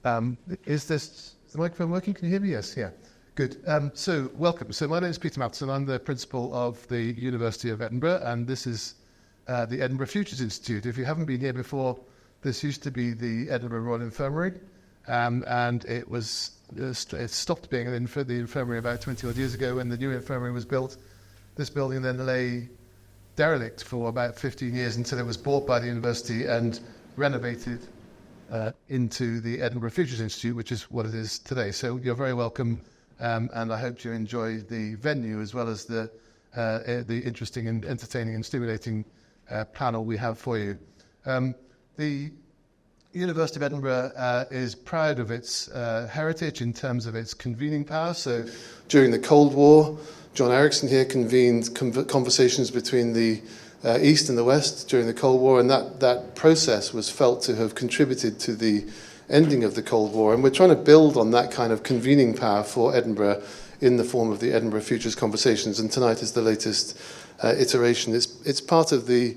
Is the microphone working? Can you hear me? Yes, yeah. Good. So welcome. So my name is Peter Matheson. I'm the principal of the University of Edinburgh, and this is the Edinburgh Futures Institute. If you haven't been here before, this used to be the Edinburgh Royal Infirmary, and it stopped being the infirmary about 20 odd years ago when the new infirmary was built. This building then lay derelict for about 15 years until it was bought by the university and renovated into the Edinburgh Futures Institute, which is what it is today. So you're very welcome, and I hope you enjoy the venue as well as the interesting and entertaining and stimulating panel we have for you. The University of Edinburgh is proud of its heritage in terms of its convening power. So during the Cold War, John Ericsson here convened conversations between the East and the West during the Cold War, and that process was felt to have contributed to the ending of the Cold War. And we're trying to build on that kind of convening power for Edinburgh in the form of the Edinburgh Futures Conversations, and tonight is the latest iteration. It's part of the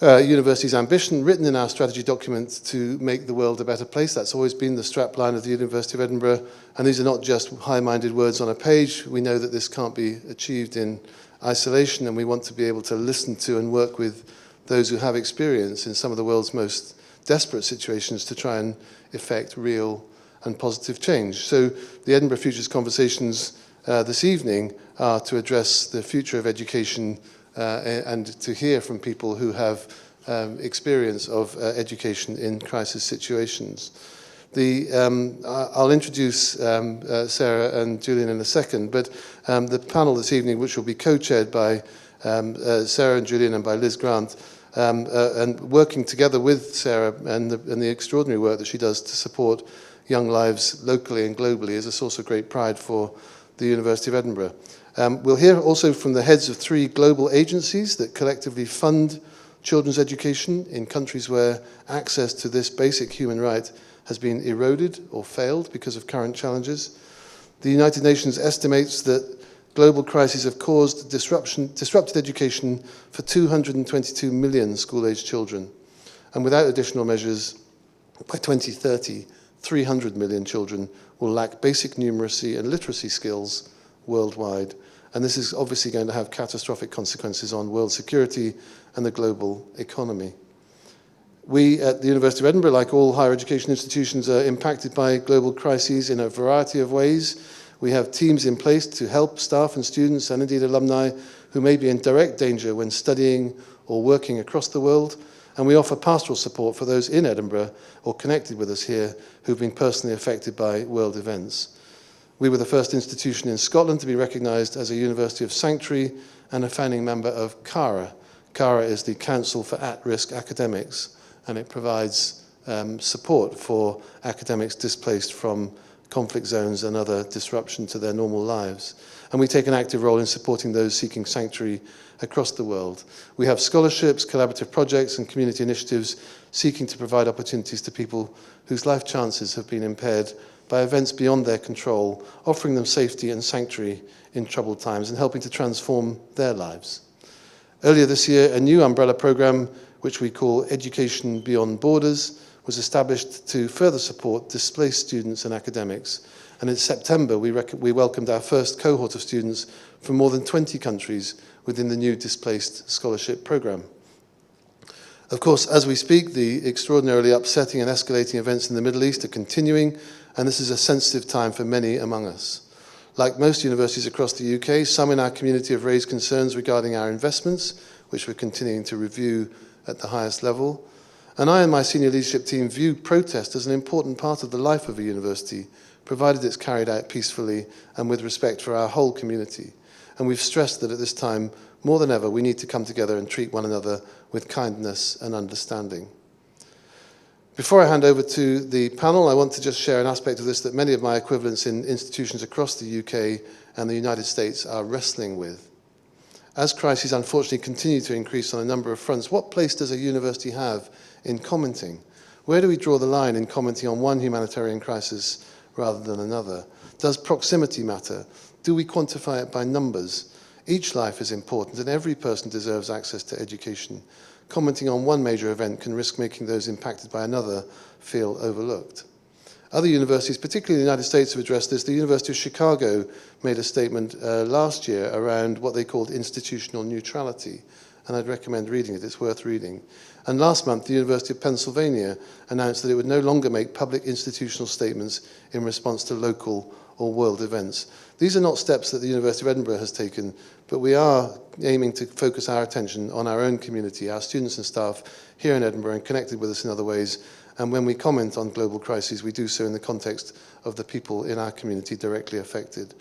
university's ambition, written in our strategy document, to make the world a better place. That's always been the strapline of the University of Edinburgh, and these are not just high-minded words on a page. We know that this can't be achieved in isolation, and we want to be able to listen to and work with those who have experience in some of the world's most desperate situations to try and effect real and positive change. So the Edinburgh Futures Conversations this evening are to address the future of education and to hear from people who have experience of education in crisis situations. I'll introduce Sarah and Julian in a second, but the panel this evening, which will be co-chaired by Sarah and Julian and by Liz Grant, and working together with Sarah and the extraordinary work that she does to support young lives locally and globally, is a source of great pride for the University of Edinburgh. We'll hear also from the heads of 3 global agencies that collectively fund children's education in countries where access to this basic human right has been eroded or failed because of current challenges. The United Nations estimates that global crises have caused disrupted education for 222 million school-aged children. And without additional measures, by 2030, 300 million children will lack basic numeracy and literacy skills worldwide. And this is obviously going to have catastrophic consequences on world security and the global economy. We at the University of Edinburgh, like all higher education institutions, are impacted by global crises in a variety of ways. We have teams in place to help staff and students, and indeed alumni, who may be in direct danger when studying or working across the world. And we offer pastoral support for those in Edinburgh or connected with us here who've been personally affected by world events. We were the first institution in Scotland to be recognised as a University of Sanctuary and a founding member of CARA. CARA is the Council for At-Risk Academics, and it provides support for academics displaced from conflict zones and other disruption to their normal lives. And we take an active role in supporting those seeking sanctuary across the world. We have scholarships, collaborative projects, and community initiatives seeking to provide opportunities to people whose life chances have been impaired by events beyond their control, offering them safety and sanctuary in troubled times and helping to transform their lives. Earlier this year, a new umbrella programme, which we call Education Beyond Borders, was established to further support displaced students and academics. And in September, we welcomed our first cohort of students from more than 20 countries within the new Displaced Scholarship Programme. Of course, as we speak, the extraordinarily upsetting and escalating events in the Middle East are continuing, and this is a sensitive time for many among us. Like most universities across the UK, some in our community have raised concerns regarding our investments, which we're continuing to review at the highest level. And I and my senior leadership team view protest as an important part of the life of a university, provided it's carried out peacefully and with respect for our whole community. And we've stressed that at this time, more than ever, we need to come together and treat one another with kindness and understanding. Before I hand over to the panel, I want to just share an aspect of this that many of my equivalents in institutions across the UK and the United States are wrestling with. As crises unfortunately continue to increase on a number of fronts, what place does a university have in commenting? Where do we draw the line in commenting on one humanitarian crisis rather than another? Does proximity matter? Do we quantify it by numbers? Each life is important and every person deserves access to education. Commenting on one major event can risk making those impacted by another feel overlooked. Other universities, particularly in the United States, have addressed this. The University of Chicago made a statement last year around what they called institutional neutrality, and I'd recommend reading it. It's worth reading. And last month, the University of Pennsylvania announced that it would no longer make public institutional statements in response to local or world events. These are not steps that the University of Edinburgh has taken, but we are aiming to focus our attention on our own community, our students and staff here in Edinburgh and connected with us in other ways. And when we comment on global crises, we do so in the context of the people in our community directly affected.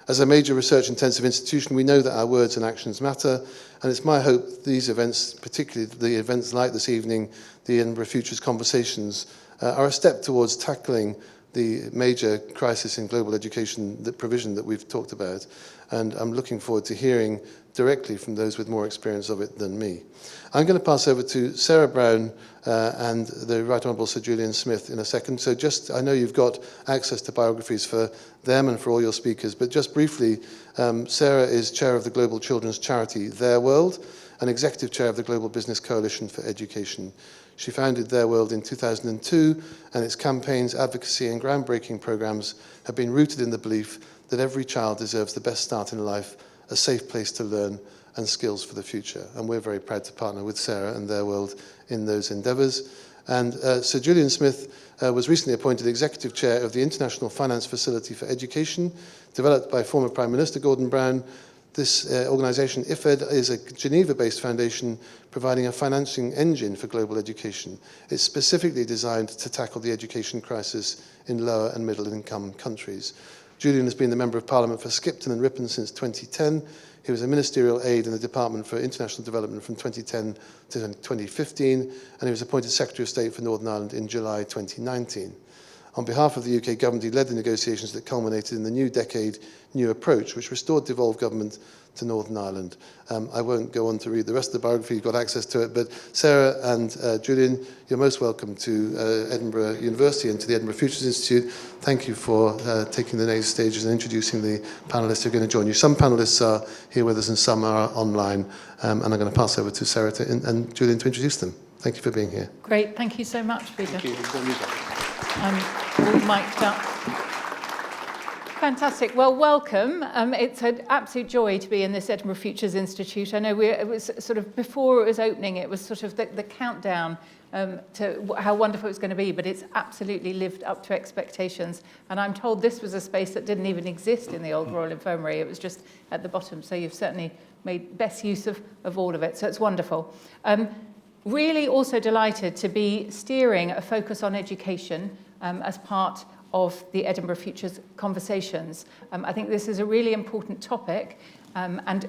As a major research-intensive institution, we know that our words and actions matter, and it's my hope these events, particularly the events like this evening, the Edinburgh Futures Conversations, are a step towards tackling the major crisis in global education, the provision that we've talked about, and I'm looking forward to hearing directly from those with more experience of it than me. I'm going to pass over to Sarah Brown and the Right Honourable Sir Julian Smith in a second. So just, I know you've got access to biographies for them and for all your speakers, but just briefly, Sarah is chair of the global children's charity Their World and executive chair of the Global Business Coalition for Education. She founded Their World in 2002, and its campaigns, advocacy and groundbreaking programs have been rooted in the belief that every child deserves the best start in life, a safe place to learn, and skills for the future. And we're very proud to partner with Sarah and Their World in those endeavours. And Sir Julian Smith was recently appointed Executive Chair of the International Finance Facility for Education, developed by former Prime Minister Gordon Brown. This organisation, IFED, is a Geneva-based foundation providing a financing engine for global education. It's specifically designed to tackle the education crisis in lower and middle-income countries. Julian has been the Member of Parliament for Skipton and Ripon since 2010. He was a ministerial aide in the Department for International Development from 2010 to 2015, and he was appointed Secretary of State for Northern Ireland in July 2019. On behalf of the UK government, he led the negotiations that culminated in the new decade new approach, which restored devolved government to Northern Ireland. I won't go on to read the rest of the biography, you've got access to it, but Sarah and Julian, you're most welcome to Edinburgh University and to the Edinburgh Futures Institute. Thank you for taking the next stages and introducing the panellists who are going to join you. Some panellists are here with us and some are online, and I'm going to pass over to Sarah and Julian to introduce them. Thank you for being here. Great, thank you so much, Peter. Thank you. All mic'd up. Fantastic. Well, welcome. It's an absolute joy to be in this Edinburgh Futures Institute. I know it was sort of, before it was opening, it was sort of the countdown to how wonderful it's going to be, but it's absolutely lived up to expectations. And I'm told this was a space that didn't even exist in the old Royal Infirmary. It was just at the bottom. So you've certainly made best use of all of it. So it's wonderful. Really also delighted to be steering a focus on education as part of the Edinburgh Futures Conversations. I think this is a really important topic, and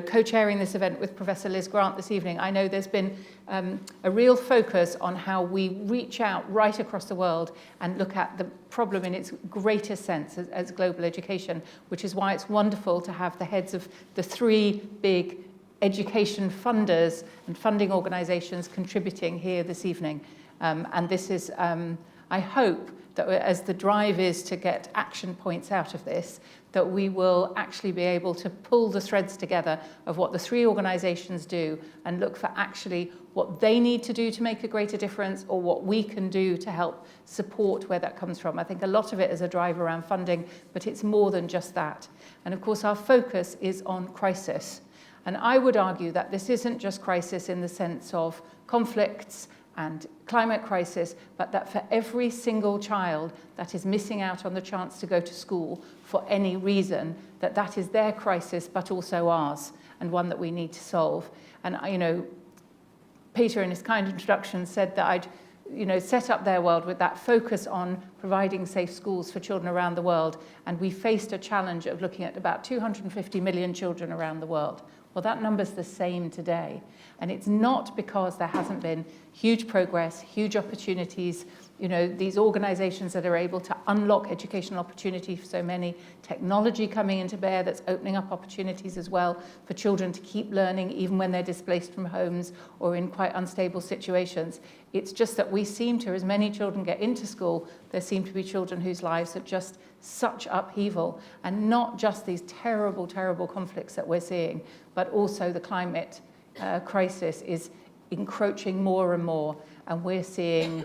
co-chairing this event with Professor Liz Grant this evening, I know there's been a real focus on how we reach out right across the world and look at the problem in its greatest sense as global education, which is why it's wonderful to have the heads of the three big education funders and funding organisations contributing here this evening. And this is, I hope, that as the drive is to get action points out of this, that we will actually be able to pull the threads together of what the three organisations do and look for actually what they need to do to make a greater difference or what we can do to help support where that comes from. I think a lot of it is a drive around funding, but it's more than just that. And of course, our focus is on crisis. And I would argue that this isn't just crisis in the sense of conflicts and climate crisis, but that for every single child that is missing out on the chance to go to school for any reason, that is their crisis, but also ours, and one that we need to solve. And, Peter in his kind introduction said that I'd set up Their World with that focus on providing safe schools for children around the world, and we faced a challenge of looking at about 250 million children around the world. Well, that number's the same today. And it's not because there hasn't been huge progress, huge opportunities, these organizations that are able to unlock educational opportunity for so many, technology coming into bear that's opening up opportunities as well for children to keep learning even when they're displaced from homes or in quite unstable situations. It's just that we seem to, as many children get into school, there seem to be children whose lives are just such upheaval, and not just these terrible, terrible conflicts that we're seeing, but also the climate crisis is encroaching more and more, and we're seeing,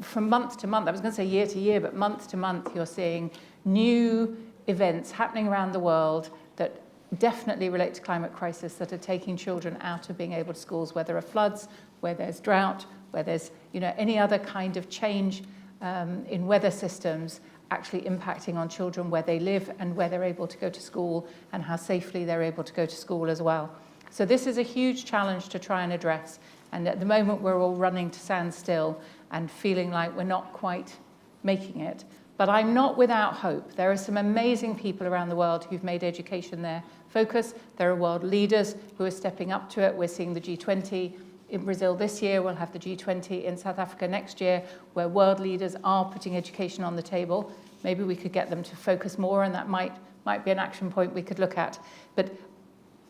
from month to month, I was going to say year to year, but month to month, you're seeing new events happening around the world that definitely relate to climate crisis, that are taking children out of being able to schools, where there are floods, where there's drought, where there's any other kind of change in weather systems actually impacting on children where they live and where they're able to go to school and how safely they're able to go to school as well. So this is a huge challenge to try and address. And at the moment, we're all running to stand still and feeling like we're not quite making it. But I'm not without hope. There are some amazing people around the world who've made education their focus. There are world leaders who are stepping up to it. We're seeing the G20 in Brazil this year. We'll have the G20 in South Africa next year, where world leaders are putting education on the table. Maybe we could get them to focus more, and that might be an action point we could look at. But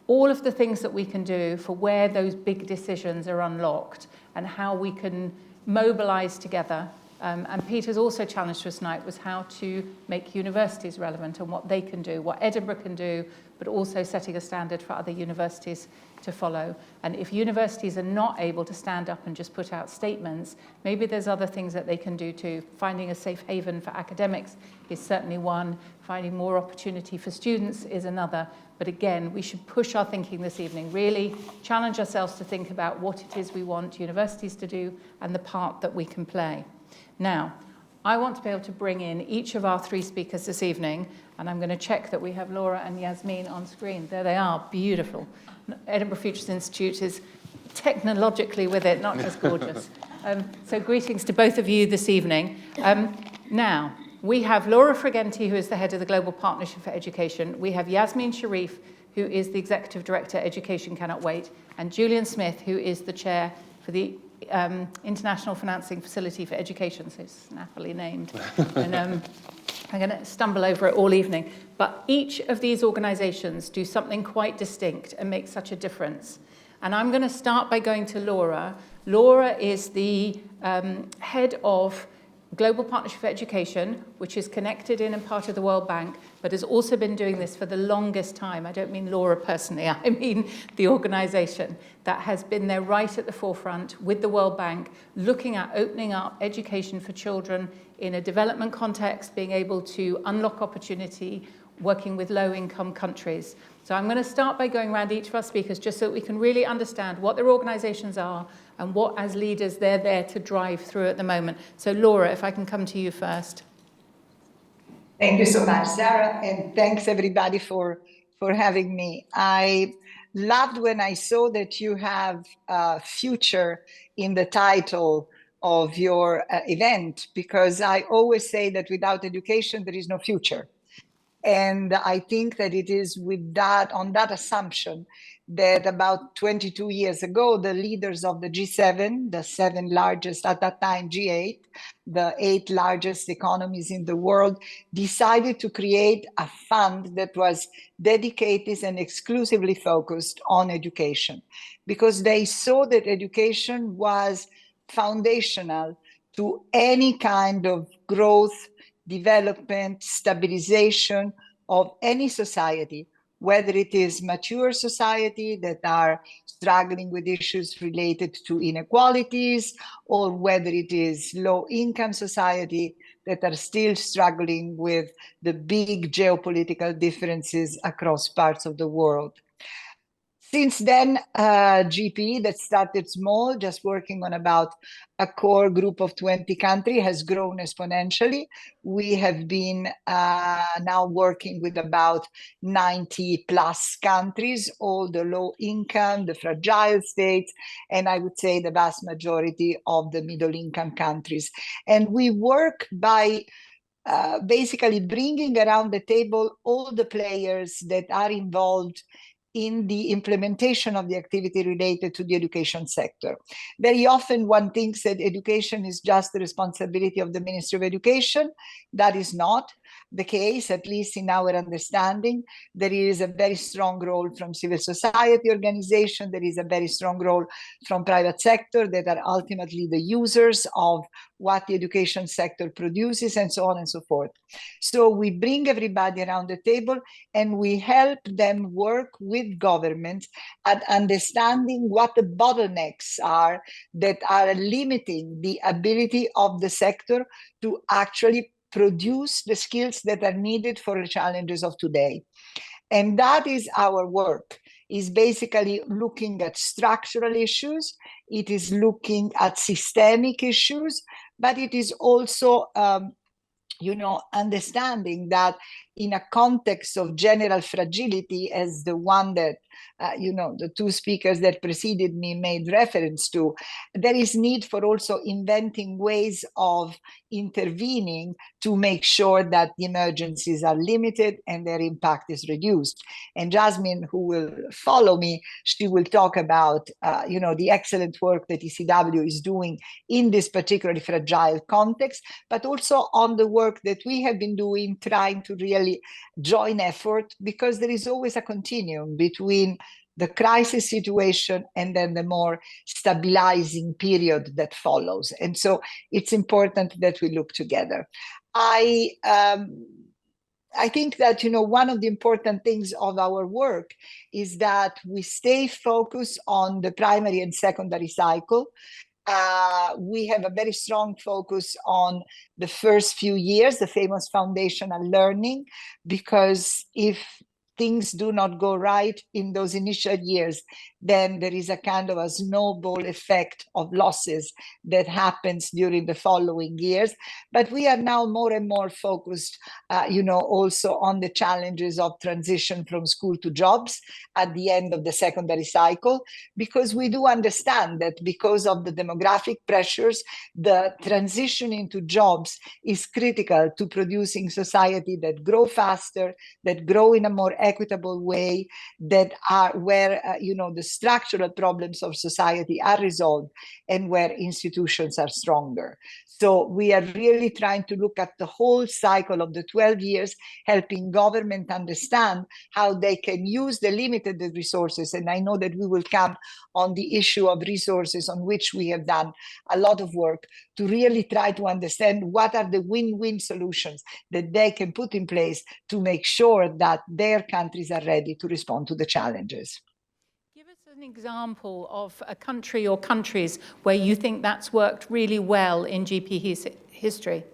all of the things that we can do for where those big decisions are unlocked and how we can mobilize together. And Peter's also challenged us tonight was how to make universities relevant and what they can do, what Edinburgh can do, but also setting a standard for other universities to follow. And if universities are not able to stand up and just put out statements, maybe there's other things that they can do too. Finding a safe haven for academics is certainly one. Finding more opportunity for students is another. But again, we should push our thinking this evening, really challenge ourselves to think about what it is we want universities to do and the part that we can play. Now, I want to be able to bring in each of our three speakers this evening, and I'm going to check that we have Laura and Yasmine on screen. There they are, beautiful. Edinburgh Futures Institute is technologically with it, not just gorgeous. So greetings to both of you this evening. Now, we have Laura Frigenti, who is the head of the Global Partnership for Education. We have Yasmine Sherif, who is the Executive Director, Education Cannot Wait, and Julian Smith, who is the Chair for the International Financing Facility for Education, so snappily named. And I'm going to stumble over it all evening. But each of these organizations do something quite distinct and make such a difference. And I'm going to start by going to Laura. Laura is the head of Global Partnership for Education, which is connected in and part of the World Bank, but has also been doing this for the longest time. I don't mean Laura personally, I mean the organization that has been there right at the forefront with the World Bank, looking at opening up education for children in a development context, being able to unlock opportunity, working with low-income countries. So I'm going to start by going around each of our speakers just so that we can really understand what their organizations are and what, as leaders, they're there to drive through at the moment. So Laura, if I can come to you first. Thank you so much, Sarah, and thanks everybody for having me. I loved when I saw that you have future in the title of your event, because I always say that without education, there is no future. And I think that it is with that, on that assumption, that about 22 years ago, the leaders of the G7, the 7 largest, at that time G8, the 8 largest economies in the world, decided to create a fund that was dedicated and exclusively focused on education, because they saw that education was foundational to any kind of growth, development, stabilization of any society, whether it is mature society that are struggling with issues related to inequalities, or whether it is low-income society that are still struggling with the big geopolitical differences across parts of the world. Since then, GP, that started small, just working on about a core group of 20 countries, has grown exponentially. We have been now working with about 90 plus countries, all the low income, the fragile states, and I would say the vast majority of the middle income countries. And we work by basically bringing around the table all the players that are involved in the implementation of the activity related to the education sector. Very often one thinks that education is just the responsibility of the Ministry of Education. That is not. the case, at least in our understanding. There is a very strong role from civil society organization. There is a very strong role from private sector that are ultimately the users of what the education sector produces, and so on and so forth. So we bring everybody around the table and we help them work with governments at understanding what the bottlenecks are that are limiting the ability of the sector to actually produce the skills that are needed for the challenges of today. And that is our work, is basically looking at structural issues. It is looking at systemic issues, but it is also understanding that in a context of general fragility, as the one that, the two speakers that preceded me made reference to, there is need for also inventing ways of intervening to make sure that the emergencies are limited and their impact is reduced. And Yasmine, who will follow me, she will talk about, the excellent work that ECW is doing in this particularly fragile context, but also on the work that we have been doing, trying to really join effort, because there is always a continuum between the crisis situation and then the more stabilizing period that follows. And so it's important that we look together. I think that, one of the important things of our work is that we stay focused on the primary and secondary cycle. We have a very strong focus on the first few years, the famous foundational learning, because if things do not go right in those initial years, then there is a kind of a snowball effect of losses that happens during the following years. But we are now more and more focused, also on the challenges of transition from school to jobs at the end of the secondary cycle, because we do understand that because of the demographic pressures, the transition into jobs is critical to producing society that grow faster, that grow in a more equitable way, that are where, the structural problems of society are resolved and where institutions are stronger. So we are really trying to look at the whole cycle of the 12 years, helping government understand how they can use the limited resources. And I know that we will come on the issue of resources, on which we have done a lot of work, to really try to understand what are the win-win solutions that they can put in place to make sure that their countries are ready to respond to the challenges. Give us an example of a country or countries where you think that's worked really well in GP history.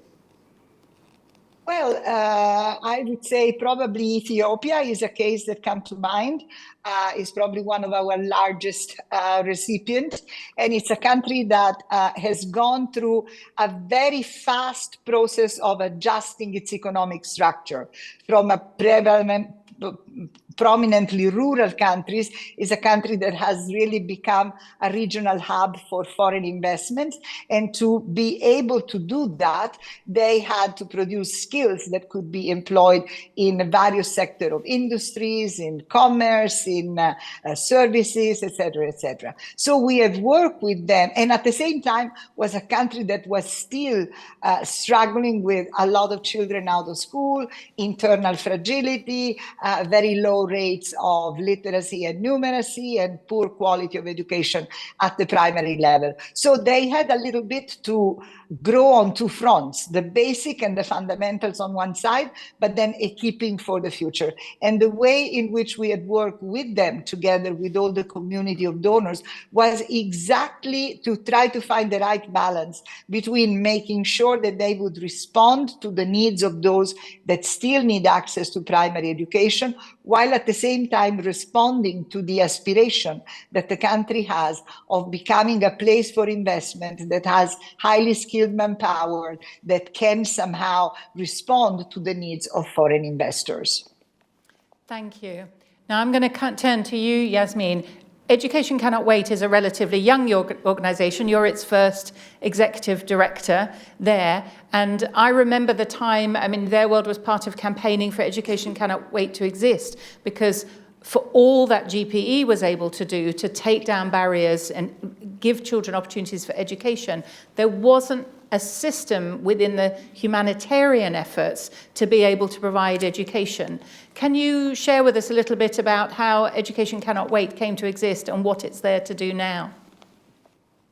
Well, I would say probably Ethiopia is a case that comes to mind. Is probably one of our largest recipients. And it's a country that has gone through a very fast process of adjusting its economic structure from a prominently rural countries, is a country that has really become a regional hub for foreign investment. And to be able to do that, they had to produce skills that could be employed in various sectors of industries, in commerce, in services, etc., etc. So we have worked with them, and at the same time was a country that was still struggling with a lot of children out of school, internal fragility, very low rates of literacy and numeracy, and poor quality of education at the primary level. So they had a little bit to grow on two fronts, the basic and the fundamentals on one side, but then equipping for the future. And the way in which we had worked with them together with all the community of donors was exactly to try to find the right balance between making sure that they would respond to the needs of those that still need access to primary education, while at the same time responding to the aspiration that the country has of becoming a place for investment that has highly skilled manpower that can somehow respond to the needs of foreign investors. Thank you. Now I'm going to turn to you, Yasmine. Education Cannot Wait is a relatively young organisation. You're its first executive director there. And I remember the time, their world was part of campaigning for Education Cannot Wait to exist, because for all that GPE was able to do to take down barriers and give children opportunities for education, there wasn't a system within the humanitarian efforts to be able to provide education. Can you share with us a little bit about how Education Cannot Wait came to exist and what it's there to do now?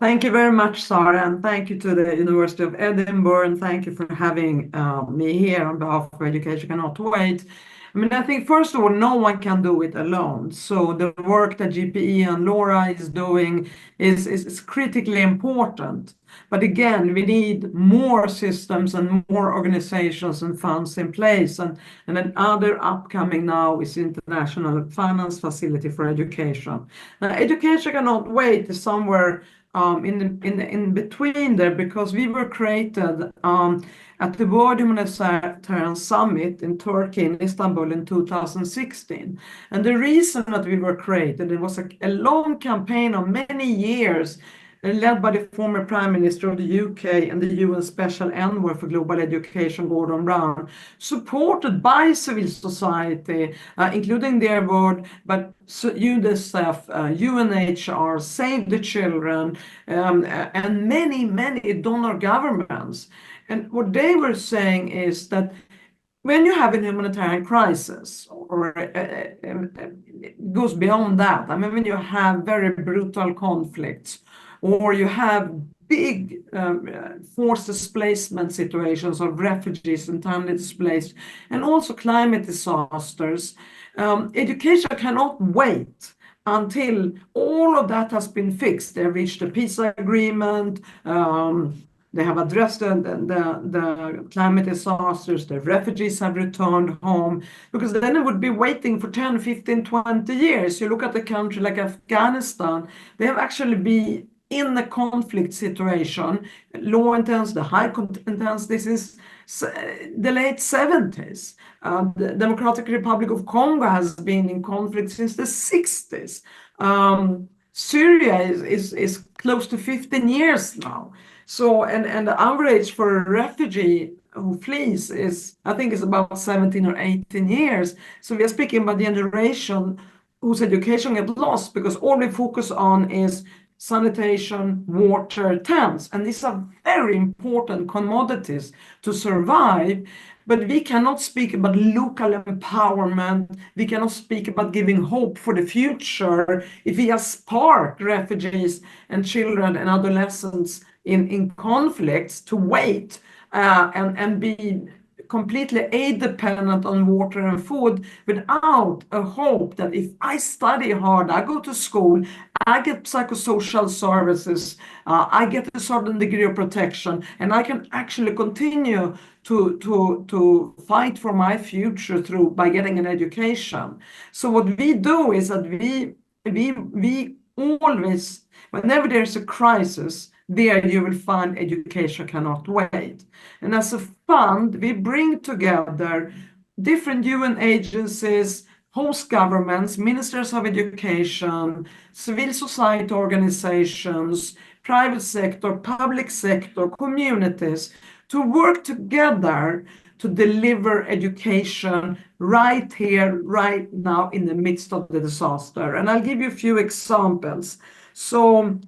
Thank you very much, Sarah, and thank you to the University of Edinburgh, and thank you for having me here on behalf of Education Cannot Wait. I mean, I think, first of all, no one can do it alone. So the work that GPE and Laura is doing is critically important. But again, we need more systems and more organizations and funds in place. And another upcoming now is International Finance Facility for Education. Now, Education Cannot Wait is somewhere in between there, because we were created at the World Humanitarian Summit in Turkey, in Istanbul, in 2016. And the reason that we were created, it was a long campaign of many years, led by the former Prime Minister of the UK and the UN Special Envoy for Global Education, Gordon Brown, supported by civil society, including their word, but UNICEF, UNHR, Save the Children, and many donor governments. And what they were saying is that when you have a humanitarian crisis, or it goes beyond that, I mean, when you have very brutal conflicts, or you have big forced displacement situations of refugees internally displaced, and also climate disasters, education cannot wait until all of that has been fixed. They reached a peace agreement, they have addressed the climate disasters, the refugees have returned home, because then it would be waiting for 10, 15, 20 years. You look at a country like Afghanistan, they have actually been in a conflict situation, low intense, the high intense, this is the late 70s. The Democratic Republic of Congo has been in conflict since the 60s. Syria is close to 15 years now. So, and the average for a refugee who flees is, I think, is about 17 or 18 years. So we are speaking about the generation whose education get lost because all we focus on is sanitation, water, tents, and these are very important commodities to survive. But we cannot speak about local empowerment. We cannot speak about giving hope for the future if we just park refugees and children and adolescents in conflicts to wait and be completely aid dependent on water and food without a hope that if I study hard, I go to school, I get psychosocial services, I get a certain degree of protection, and I can actually continue to fight for my future by getting an education. So what we do is that we always, whenever there's a crisis, there you will find Education Cannot Wait. And as a fund, we bring together different UN agencies, host governments, ministers of education, civil society organizations, private sector, public sector, communities, to work together to deliver education right here, right now, in the midst of the disaster. And I'll give you a few examples. So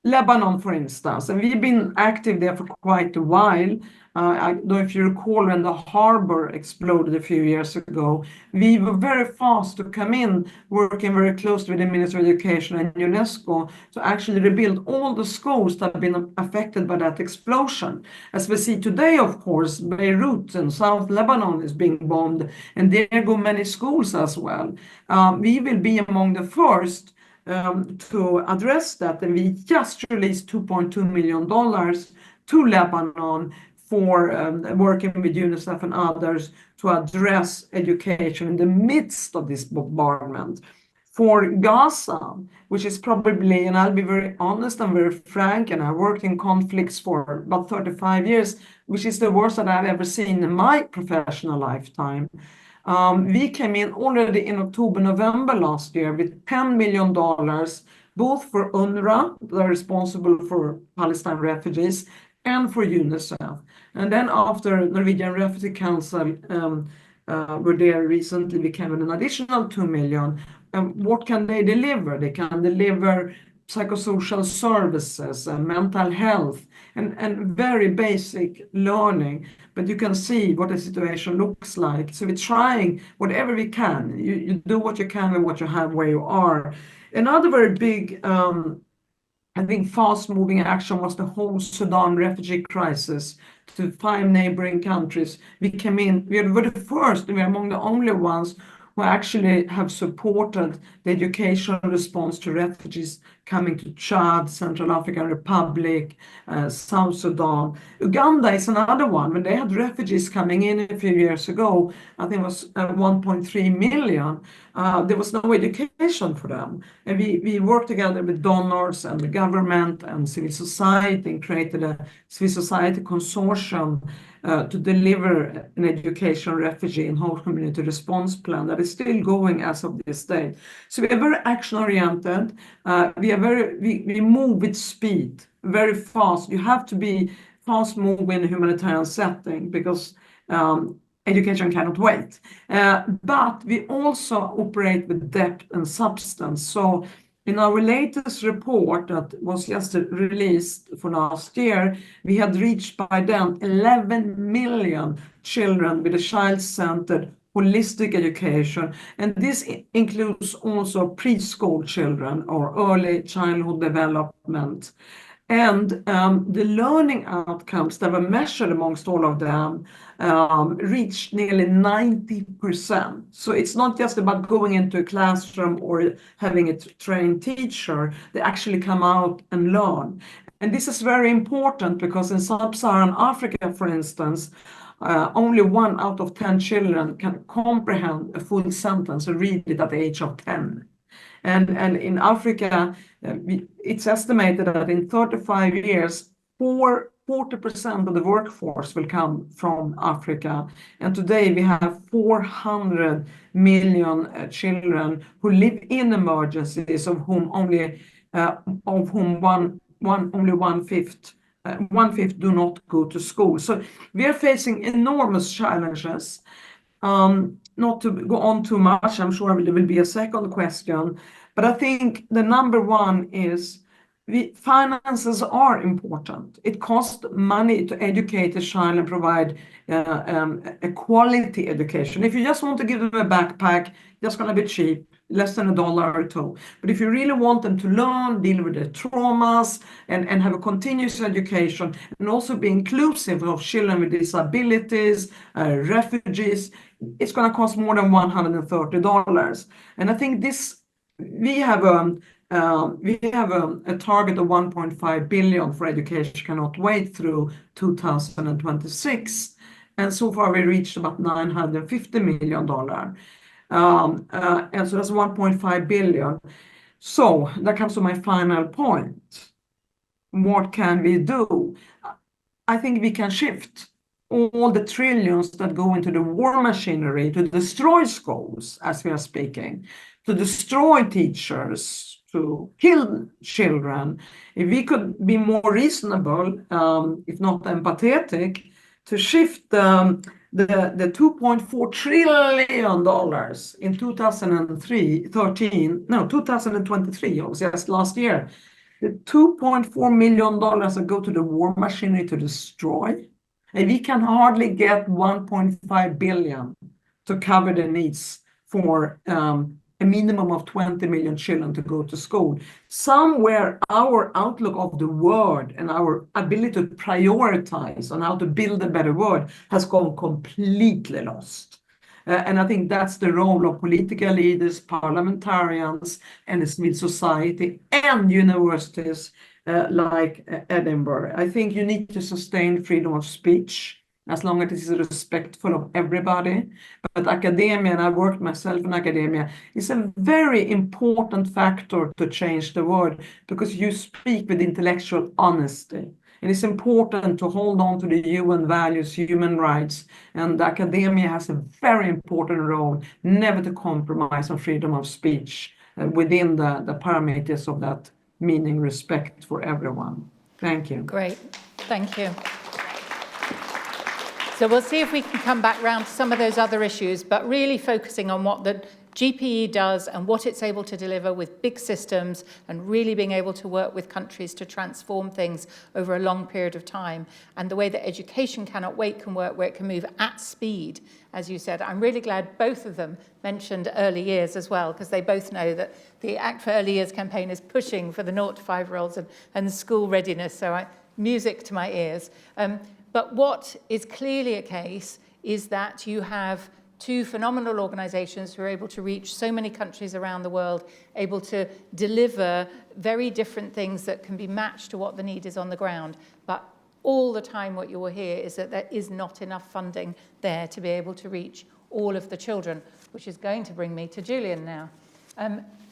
Lebanon, for instance, and we've been active there for quite a while. I don't know if you recall when the harbor exploded a few years ago. We were very fast to come in, working very closely with the Ministry of Education and UNESCO to actually rebuild all the schools that have been affected by that explosion. As we see today, of course, Beirut in South Lebanon is being bombed, and there go many schools as well. We will be among the first to address that, and we just released $2.2 million to Lebanon for working with UNICEF and others to address education in the midst of this bombardment. For Gaza, which is probably, and I'll be very honest and very frank, and I worked in conflicts for about 35 years, which is the worst that I've ever seen in my professional lifetime. We came in already in October, November last year with $10 million, both for UNRWA, they're responsible for Palestine refugees, and for UNICEF. And then after Norwegian Refugee Council were there recently, we came with an additional $2 million. What can they deliver? They can deliver psychosocial services, mental health, and very basic learning, but you can see what the situation looks like. So we're trying whatever we can. You do what you can with what you have where you are. Another very big, I think, fast-moving action was the whole Sudan refugee crisis to 5 neighboring countries. We came in, we were the first, and we are among the only ones who actually have supported the educational response to refugees coming to Chad, Central African Republic, South Sudan. Uganda is another one. When they had refugees coming in a few years ago, I think it was 1.3 million, there was no education for them. And we worked together with donors and the government and civil society and created a civil society consortium to deliver an education refugee and host community response plan that is still going as of this day. So we are very action-oriented. We move with speed, very fast. You have to be fast-moving in a humanitarian setting because education cannot wait. But we also operate with depth and substance. So in our latest report that was just released for last year, we had reached by then 11 million children with a child-centered holistic education. And this includes also preschool children or early childhood development. And the learning outcomes that were measured amongst all of them reached nearly 90%. So it's not just about going into a classroom or having a trained teacher. They actually come out and learn. And this is very important because in sub-Saharan Africa, for instance, only 1 out of 10 children can comprehend a full sentence and read it at the age of 10. And in Africa, it's estimated that in 35 years, 40% of the workforce will come from Africa. And today we have 400 million children who live in emergencies, of whom only one-fifth do not go to school. So we are facing enormous challenges. Not to go on too much, I'm sure there will be a second question, but I think the number one is finances are important. It costs money to educate a child and provide a quality education. If you just want to give them a backpack, that's going to be cheap, less than $1 or $2. But if you really want them to learn, deal with their traumas, and have a continuous education, and also be inclusive of children with disabilities, refugees, it's going to cost more than $130. And I think we have a target of 1.5 billion for education cannot wait through 2026. And so far we reached about $950 million. And so that's 1.5 billion. So that comes to my final point. What can we do? I think we can shift all the trillions that go into the war machinery to destroy schools, as we are speaking, to destroy teachers, to kill children. If we could be more reasonable, if not empathetic, to shift the $2.4 trillion in 2023, was just last year, the $2.4 million that go to the war machinery to destroy, and we can hardly get 1.5 billion to cover the needs for a minimum of 20 million children to go to school. Somewhere our outlook of the world and our ability to prioritize on how to build a better world has gone completely lost. And I think that's the role of political leaders, parliamentarians, and civil society and universities like Edinburgh. I think you need to sustain freedom of speech as long as it is respectful of everybody. But academia, and I worked myself in academia, is a very important factor to change the world because you speak with intellectual honesty. And it's important to hold on to the UN values, human rights, and academia has a very important role, never to compromise on freedom of speech within the parameters of that meaning respect for everyone. Thank you. Great, thank you. So we'll see if we can come back round to some of those other issues, but really focusing on what the GPE does and what it's able to deliver with big systems and really being able to work with countries to transform things over a long period of time, and the way that education cannot wait can work, where it can move at speed, as you said. I'm really glad both of them mentioned early years as well, because they both know that the Act for Early Years campaign is pushing for the 0 to 5-year-olds and school readiness, so music to my ears. But what is clearly a case is that you have two phenomenal organizations who are able to reach so many countries around the world, able to deliver very different things that can be matched to what the need is on the ground. But all the time what you will hear is that there is not enough funding there to be able to reach all of the children, which is going to bring me to Julian now.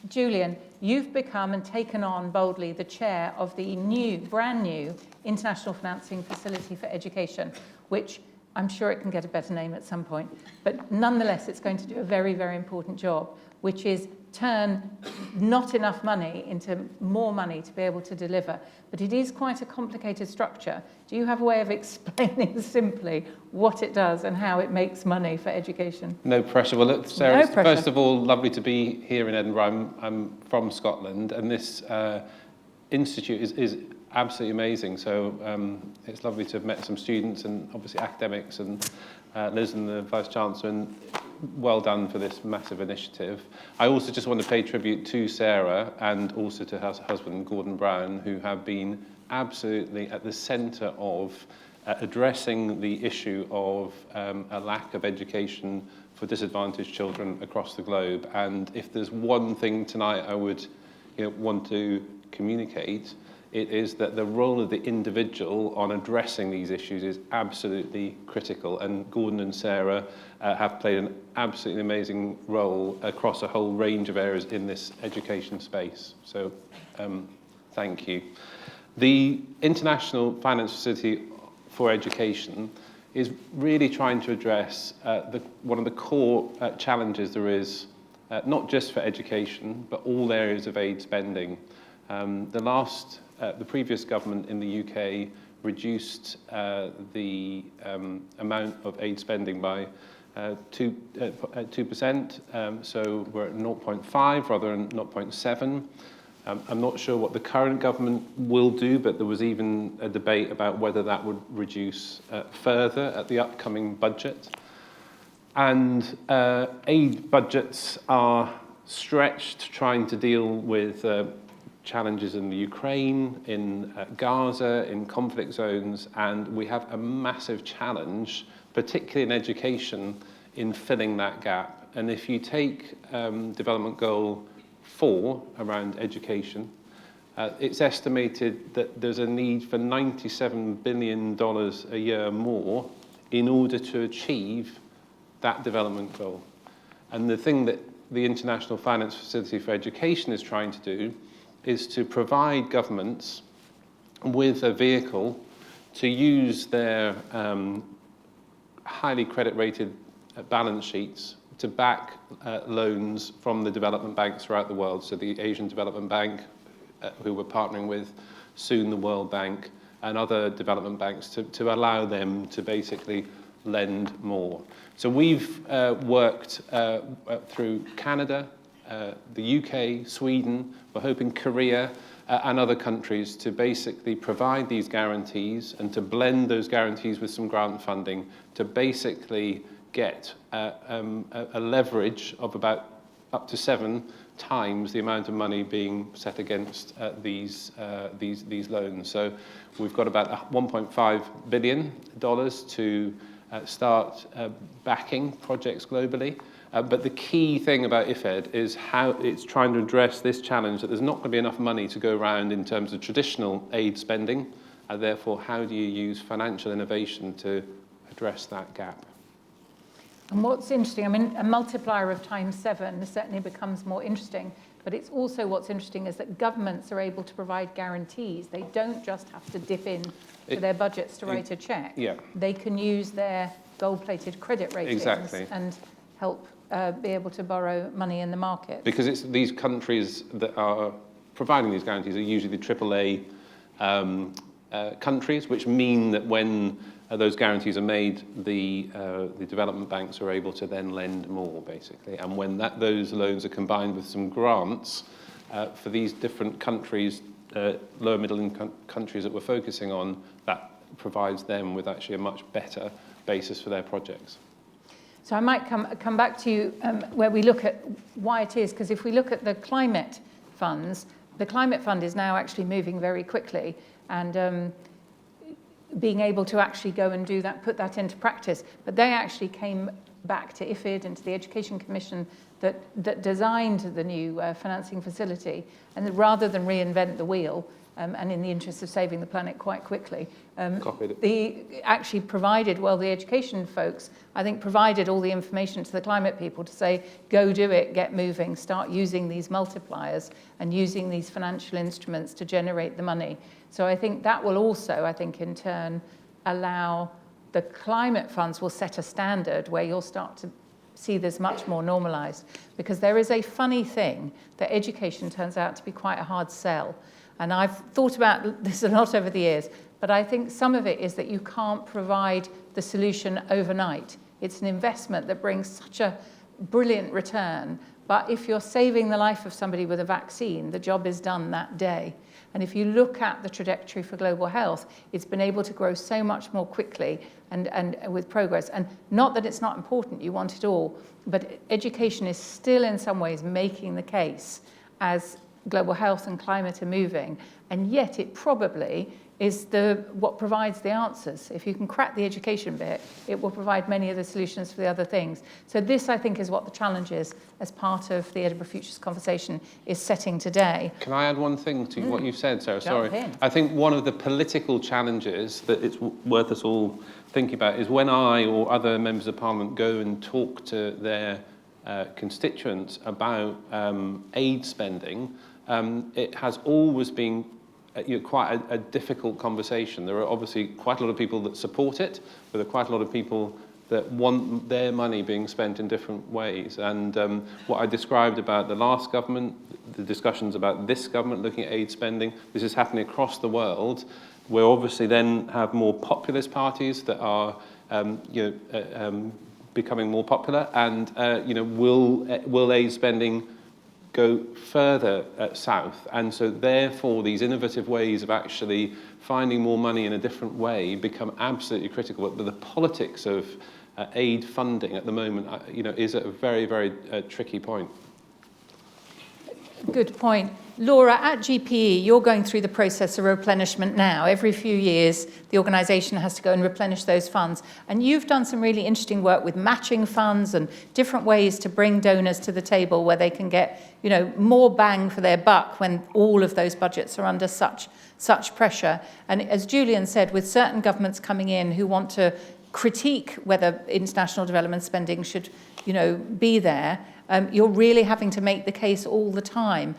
Julian, you've become and taken on boldly the chair of the brand new International Financing Facility for Education, which I'm sure it can get a better name at some point, but nonetheless, it's going to do a very, very important job, which is turn not enough money into more money to be able to deliver. But it is quite a complicated structure. Do you have a way of explaining simply what it does and how it makes money for education? No pressure. Well, look, Sarah, No pressure. First of all, lovely to be here in Edinburgh. I'm from Scotland, and this institute is absolutely amazing. So it's lovely to have met some students and obviously academics and Liz and the Vice-Chancellor, and well done for this massive initiative. I also just want to pay tribute to Sarah and also to her husband, Gordon Brown, who have been absolutely at the centre of addressing the issue of a lack of education for disadvantaged children across the globe. And if there's one thing tonight I would want to communicate, it is that the role of the individual on addressing these issues is absolutely critical. And Gordon and Sarah have played an absolutely amazing role across a whole range of areas in this education space. So thank you. The International Finance Facility for Education is really trying to address one of the core challenges there is, not just for education, but all areas of aid spending. The previous government in the UK reduced the amount of aid spending by 2%, so we're at 0.5 rather than 0.7. I'm not sure what the current government will do, but there was even a debate about whether that would reduce further at the upcoming budget. And aid budgets are stretched trying to deal with challenges in the Ukraine, in Gaza, in conflict zones, and we have a massive challenge, particularly in education, in filling that gap. And if you take Development Goal 4 around education, it's estimated that there's a need for $97 billion a year more in order to achieve that development goal. And the thing that the International Finance Facility for Education is trying to do is to provide governments with a vehicle to use their highly credit-rated balance sheets to back loans from the development banks throughout the world. So the Asian Development Bank, who we're partnering with, soon the World Bank, and other development banks to allow them to basically lend more. So we've worked through Canada, the UK, Sweden, we're hoping Korea, and other countries to basically provide these guarantees and to blend those guarantees with some grant funding to basically get a leverage of about up to 7 times the amount of money being set against these loans. So we've got about $1.5 billion to start backing projects globally. But the key thing about IFED is how it's trying to address this challenge that there's not going to be enough money to go around in terms of traditional aid spending. And therefore, how do you use financial innovation to address that gap? And what's interesting, I mean, a multiplier of ×7 certainly becomes more interesting, but it's also what's interesting is that governments are able to provide guarantees. They don't just have to dip in to their budgets to write a check. Yeah. They can use their gold-plated credit ratings and help be able to borrow money in the market. Because it's these countries that are providing these guarantees are usually the AAA countries, which mean that when those guarantees are made, the development banks are able to then lend more, basically. And when those loans are combined with some grants for these different countries, lower middle income countries that we're focusing on, that provides them with actually a much better basis for their projects. So I might come back to you where we look at why it is, because if we look at the climate funds, the climate fund is now actually moving very quickly and being able to actually go and do that, put that into practice. But they actually came back to IFID and to the Education Commission that designed the new financing facility, and rather than reinvent the wheel, and in the interest of saving the planet quite quickly, actually provided, well, the education folks, I think, provided all the information to the climate people to say, go do it, get moving, start using these multipliers and using these financial instruments to generate the money. So I think that will also, I think, in turn, allow the climate funds will set a standard where you'll start to see this much more normalized, because there is a funny thing that education turns out to be quite a hard sell. And I've thought about this a lot over the years, but I think some of it is that you can't provide the solution overnight. It's an investment that brings such a brilliant return, but if you're saving the life of somebody with a vaccine, the job is done that day. And if you look at the trajectory for global health, it's been able to grow so much more quickly and with progress. And not that it's not important, you want it all, but education is still in some ways making the case as global health and climate are moving, and yet it probably is what provides the answers. If you can crack the education bit, it will provide many of the solutions for the other things. So this, I think, is what the challenge is as part of the Edinburgh Futures conversation is setting today. Can I add one thing to what you've said, Sarah? Jump Sorry. in. I think one of the political challenges that it's worth us all thinking about is when I or other members of Parliament go and talk to their constituents about aid spending, it has always been quite a difficult conversation. There are obviously quite a lot of people that support it, but there are quite a lot of people that want their money being spent in different ways. And what I described about the last government, the discussions about this government looking at aid spending, this is happening across the world. We obviously then have more populist parties that are becoming more popular, and will aid spending go further south? And so therefore these innovative ways of actually finding more money in a different way become absolutely critical. But the politics of aid funding at the moment is at a very, very tricky point. Good point. Laura, at GPE, you're going through the process of replenishment now. Every few years, the organisation has to go and replenish those funds. And you've done some really interesting work with matching funds and different ways to bring donors to the table where they can get, more bang for their buck when all of those budgets are under such pressure. And as Julian said, with certain governments coming in who want to critique whether international development spending should, be there, you're really having to make the case all the time.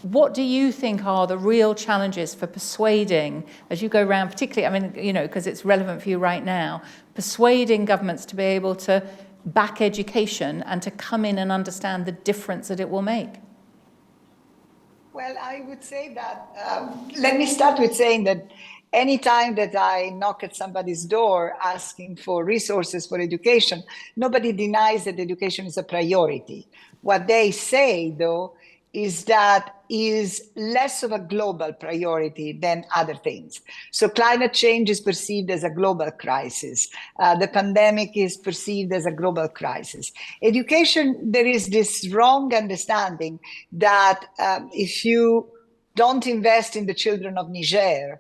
What do you think are the real challenges for persuading, as you go around, particularly, because it's relevant for you right now, persuading governments to be able to back education and to come in and understand the difference that it will make? Well, I would say that, let me start with saying that anytime that I knock at somebody's door asking for resources for education, nobody denies that education is a priority. What they say, though, is that is less of a global priority than other things. So climate change is perceived as a global crisis. The pandemic is perceived as a global crisis. Education, there is this wrong understanding that if you don't invest in the children of Niger,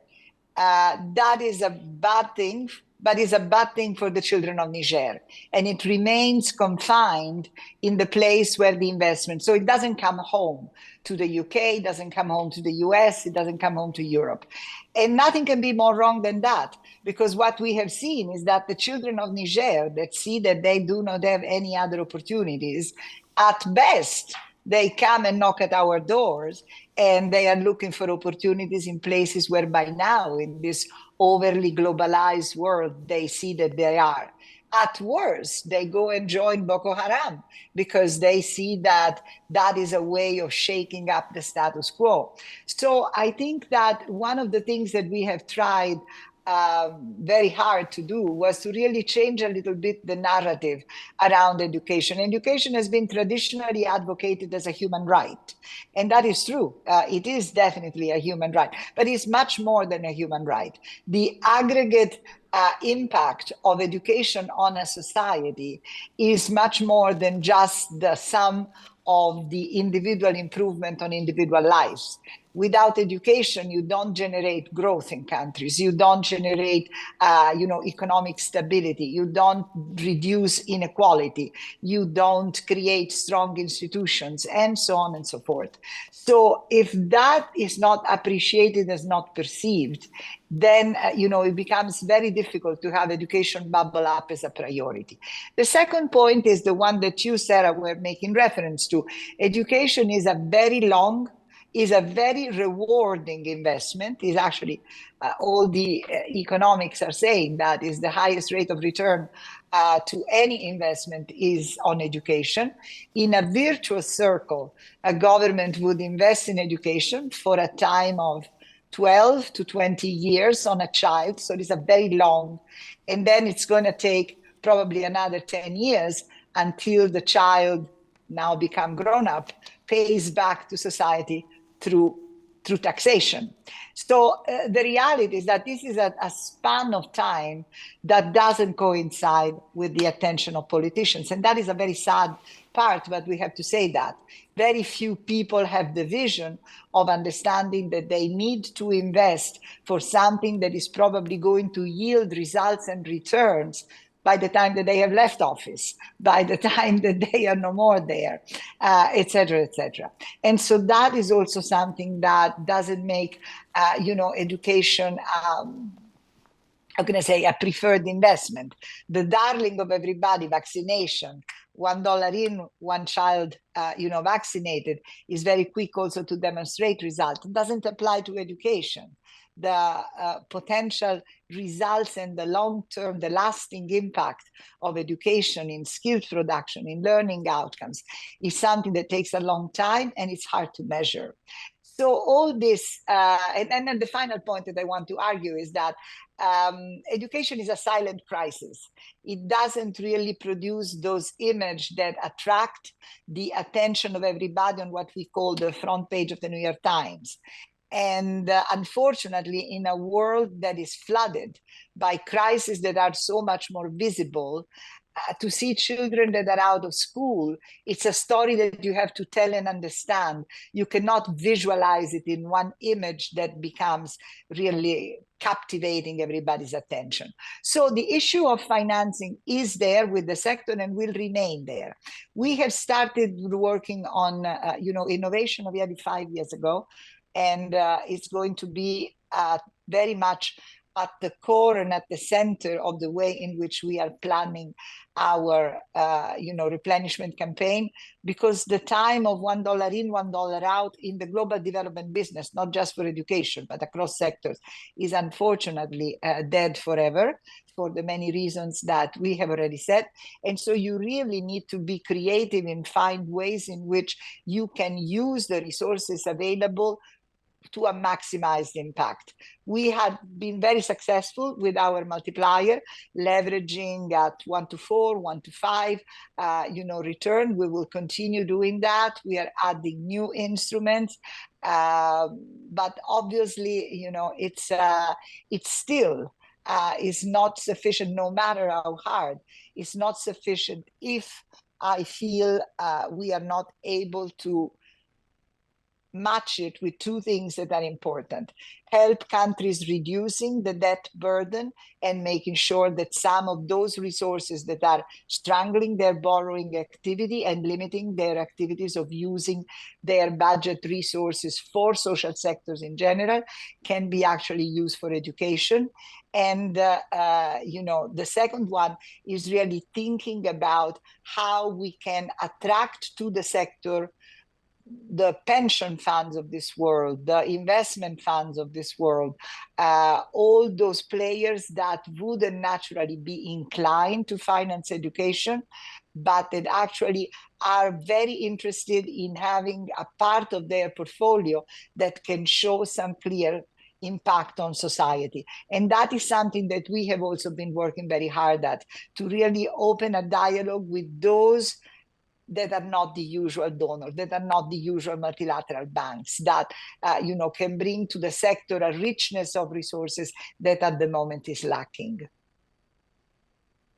that is a bad thing, but is a bad thing for the children of Niger. And it remains confined in the place where the investment, so it doesn't come home to the UK, it doesn't come home to the US, it doesn't come home to Europe. And nothing can be more wrong than that, because what we have seen is that the children of Niger that see that they do not have any other opportunities, at best, they come and knock at our doors and they are looking for opportunities in places where by now, in this overly globalized world, they see that they are. At worst, they go and join Boko Haram because they see that that is a way of shaking up the status quo. So I think that one of the things that we have tried very hard to do was to really change a little bit the narrative around education. Education has been traditionally advocated as a human right, and that is true. It is definitely a human right, but it's much more than a human right. The aggregate impact of education on a society is much more than just the sum of the individual improvement on individual lives. Without education, you don't generate growth in countries. You don't generate, economic stability. You don't reduce inequality. You don't create strong institutions, and so on and so forth. So if that is not appreciated, as not perceived, then it becomes very difficult to have education bubble up as a priority. The second point is the one that you, Sarah, were making reference to. Education is a very rewarding investment. Is actually all the economics are saying that is the highest rate of return to any investment is on education. In a virtuous circle, a government would invest in education for a time of 12 to 20 years on a child. So it's a very long, and then it's going to take probably another 10 years until the child, now become grown up, pays back to society through taxation. So the reality is that this is a span of time that doesn't coincide with the attention of politicians. And that is a very sad part, but we have to say that. Very few people have the vision of understanding that they need to invest for something that is probably going to yield results and returns by the time that they have left office, by the time that they are no more there, et cetera, et cetera. And so that is also something that doesn't make, education, how can I say, a preferred investment. The darling of everybody, vaccination, $1 in, one child, vaccinated, is very quick also to demonstrate results. It doesn't apply to education. The potential results and the long-term, the lasting impact of education in skills production, in learning outcomes, is something that takes a long time and it's hard to measure. So all this, and then the final point that I want to argue is that education is a silent crisis. It doesn't really produce those images that attract the attention of everybody on what we call the front page of the New York Times. And unfortunately, in a world that is flooded by crises that are so much more visible, to see children that are out of school, it's a story that you have to tell and understand. You cannot visualize it in one image that becomes really captivating everybody's attention. So the issue of financing is there with the sector and will remain there. We have started working on innovation already 5 years ago, and it's going to be very much at the core and at the center of the way in which we are planning our replenishment campaign, because the time of $1 in, $1 out in the global development business, not just for education, but across sectors, is unfortunately dead forever, for the many reasons that we have already said. And so you really need to be creative and find ways in which you can use the resources available to a maximized impact. We had been very successful with our multiplier, leveraging at 1 to 4, 1 to 5, return. We will continue doing that. We are adding new instruments, but obviously, it's still is not sufficient, no matter how hard. It's not sufficient if I feel we are not able to match it with two things that are important: help countries reducing the debt burden and making sure that some of those resources that are strangling their borrowing activity and limiting their activities of using their budget resources for social sectors in general can be actually used for education. And the second one is really thinking about how we can attract to the sector the pension funds of this world, the investment funds of this world, all those players that wouldn't naturally be inclined to finance education, but that actually are very interested in having a part of their portfolio that can show some clear impact on society. And that is something that we have also been working very hard at, to really open a dialogue with those that are not the usual donors, that are not the usual multilateral banks, that can bring to the sector a richness of resources that at the moment is lacking.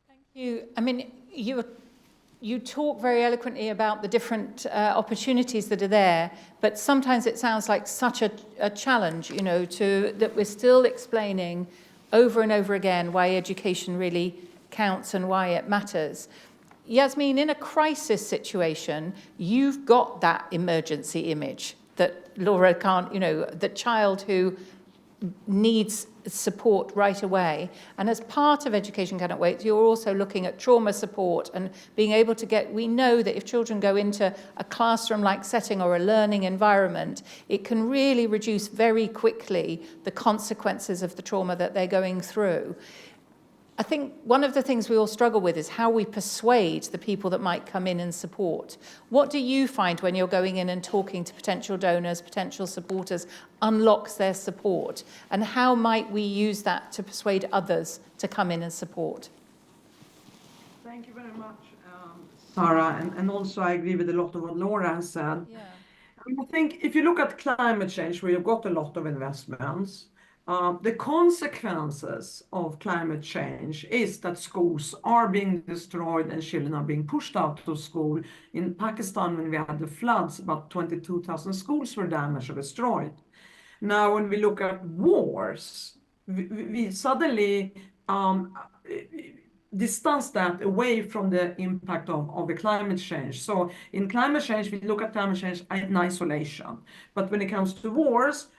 Thank you. I mean, you talk very eloquently about the different opportunities that are there, but sometimes it sounds like such a challenge, that we're still explaining over and over again why education really counts and why it matters. Yasmine, in a crisis situation, you've got that emergency image that Laura can't, the child who needs support right away. And as part of Education Cannot Wait, you're also looking at trauma support and being able to we know that if children go into a classroom-like setting or a learning environment, it can really reduce very quickly the consequences of the trauma that they're going through. I think one of the things we all struggle with is how we persuade the people that might come in and support. What do you find when you're going in and talking to potential donors, potential supporters, unlocks their support? And how might we use that to persuade others to come in and support? Thank you very much, Sarah. And also I agree with a lot of what Laura has said. Yeah. I think if you look at climate change, where you've got a lot of investments, the consequences of climate change is that schools are being destroyed and children are being pushed out of school. In Pakistan, when we had the floods, about 22,000 schools were damaged or destroyed. Now, when we look at wars, we suddenly distance that away from the impact of the climate change. So in climate change, we look at climate change in isolation. But when it comes to wars,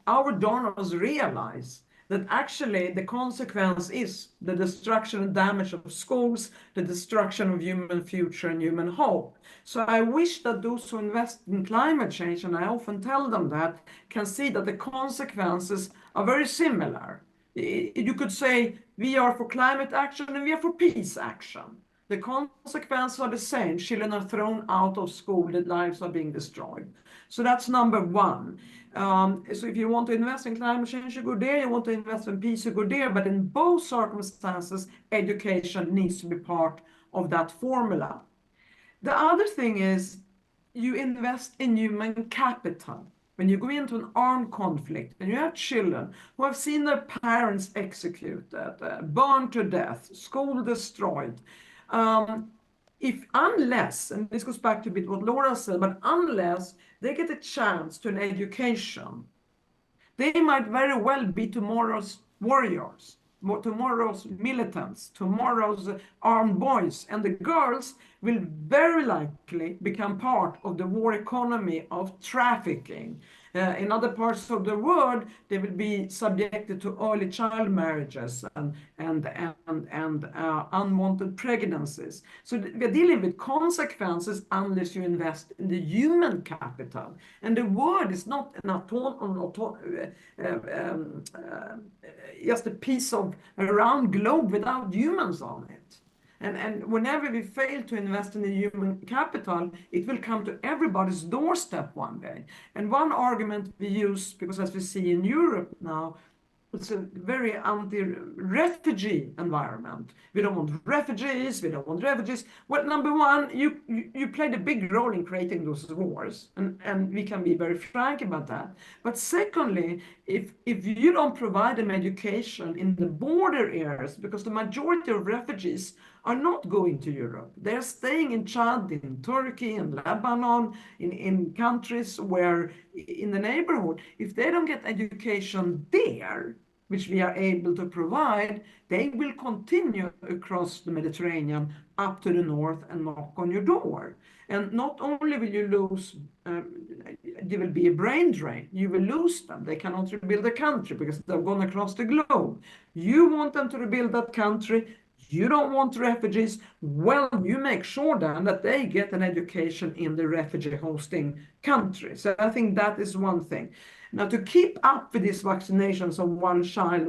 our donors realize that actually the consequence is the destruction and damage of schools, the destruction of human future and human hope. So I wish that those who invest in climate change, and I often tell them that, can see that the consequences are very similar. You could say we are for climate action and we are for peace action. The consequences are the same. Children are thrown out of school, their lives are being destroyed. So that's number one. So if you want to invest in climate change, you go there. You want to invest in peace, you go there. But in both circumstances, education needs to be part of that formula. The other thing is you invest in human capital. When you go into an armed conflict and you have children who have seen their parents executed, burned to death, school destroyed, unless, and this goes back to a bit what Laura said, but unless they get a chance to an education, they might very well be tomorrow's warriors, tomorrow's militants, tomorrow's armed boys, and the girls will very likely become part of the war economy of trafficking. In other parts of the world, they will be subjected to early child marriages and unwanted pregnancies. So we're dealing with consequences unless you invest in the human capital. And the world is not just a piece of a round globe without humans on it. And whenever we fail to invest in the human capital, it will come to everybody's doorstep one day. And one argument we use, because as we see in Europe now, it's a very anti-refugee environment. We don't want refugees, we don't want refugees. Well, number one, you played a big role in creating those wars, and we can be very frank about that. But secondly, if you don't provide them education in the border areas, because the majority of refugees are not going to Europe. They're staying in Chad, in Turkey, in Lebanon, in countries where, in the neighborhood, if they don't get education there, which we are able to provide, they will continue across the Mediterranean up to the north and knock on your door. And not only will you lose, there will be a brain drain, you will lose them. They cannot rebuild the country because they've gone across the globe. You want them to rebuild that country. You don't want refugees. Well, you make sure then that they get an education in the refugee hosting country. So I think that is one thing. Now, to keep up with these vaccinations of one child,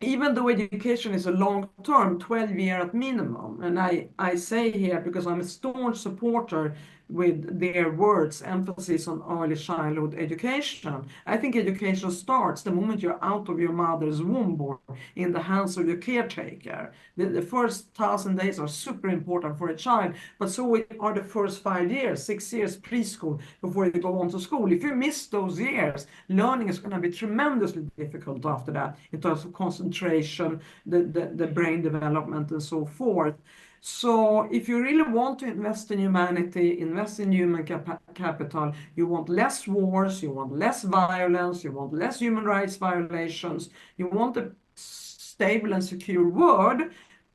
even though education is a long-term, 12-year at minimum, and I say here because I'm a staunch supporter with their words, emphasis on early childhood education. I think education starts the moment you're out of your mother's womb or in the hands of your caretaker. The first 1,000 days are super important for a child, but so are the first 5 years, 6 years preschool before you go on to school. If you miss those years, learning is going to be tremendously difficult after that in terms of concentration, the brain development, and so forth. So if you really want to invest in humanity, invest in human capital, you want less wars, you want less violence, you want less human rights violations, you want a stable and secure world,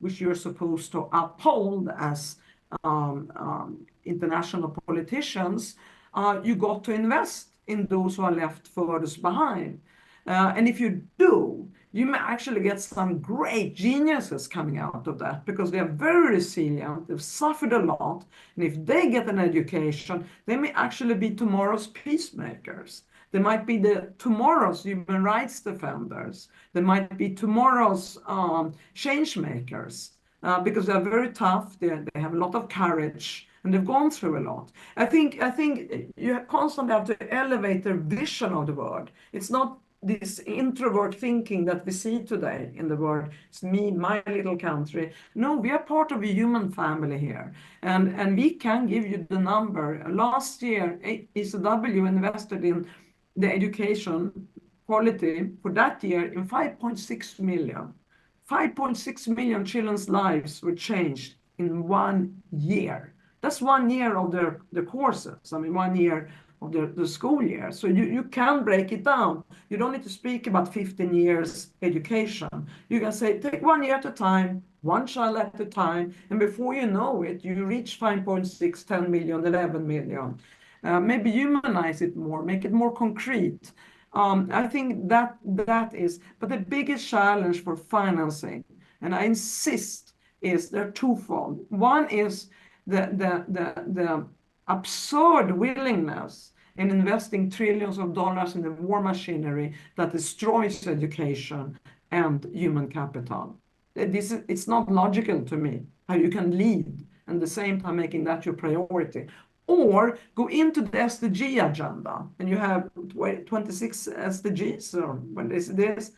which you're supposed to uphold as international politicians, you got to invest in those who are left furthest behind. And if you do, you may actually get some great geniuses coming out of that because they are very resilient, they've suffered a lot, and if they get an education, they may actually be tomorrow's peacemakers. They might be tomorrow's human rights defenders. They might be tomorrow's change makers because they're very tough, they have a lot of courage, and they've gone through a lot. I think you constantly have to elevate their vision of the world. It's not this introvert thinking that we see today in the world. It's me, my little country. No, we are part of a human family here. And we can give you the number. Last year, ECW invested in the education quality for that year in 5.6 million. 5.6 million children's lives were changed in 1 year. That's 1 year of the courses. I mean, 1 year of the school year. So you can break it down. You don't need to speak about 15 years education. You can say, take 1 year at a time, one child at a time, and before you know it, you reach 5.6, 10 million, 11 million. Maybe humanize it more, make it more concrete. I think that is, but the biggest challenge for financing, and I insist, is they're twofold. One is the absurd willingness in investing trillions of dollars in the war machinery that destroys education and human capital. It's not logical to me how you can lead and at the same time making that your priority. Or go into the SDG agenda, and you have 26 SDGs, or what is this,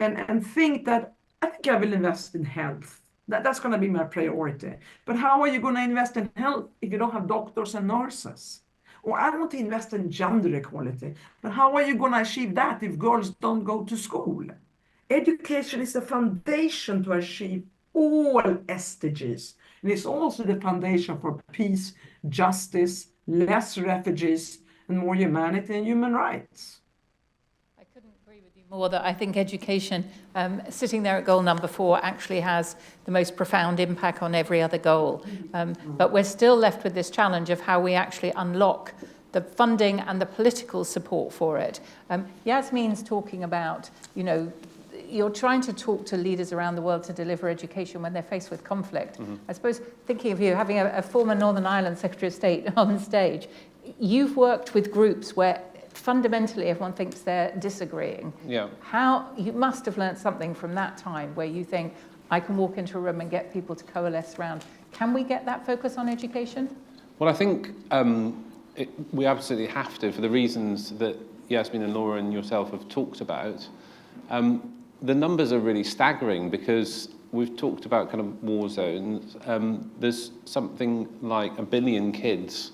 and think that I think I will invest in health. That's going to be my priority. But how are you going to invest in health if you don't have doctors and nurses? Or I want to invest in gender equality. But how are you going to achieve that if girls don't go to school? Education is the foundation to achieve all SDGs. And it's also the foundation for peace, justice, less refugees, and more humanity and human rights. I couldn't agree with you more that I think education, sitting there at goal number 4, actually has the most profound impact on every other goal. But we're still left with this challenge of how we actually unlock the funding and the political support for it. Yasmine's talking about, you know, you're trying to talk to leaders around the world to deliver education when they're faced with conflict. Mm-hmm. I suppose, thinking of you, having a former Northern Ireland Secretary of State on stage, you've worked with groups where fundamentally everyone thinks they're disagreeing. Yeah. You must have learned something from that time where you think, I can walk into a room and get people to coalesce around. Can we get that focus on education? Well, I think we absolutely have to, for the reasons that Yasmine and Laura and yourself have talked about. The numbers are really staggering because we've talked about kind of war zones. There's something like 1 billion kids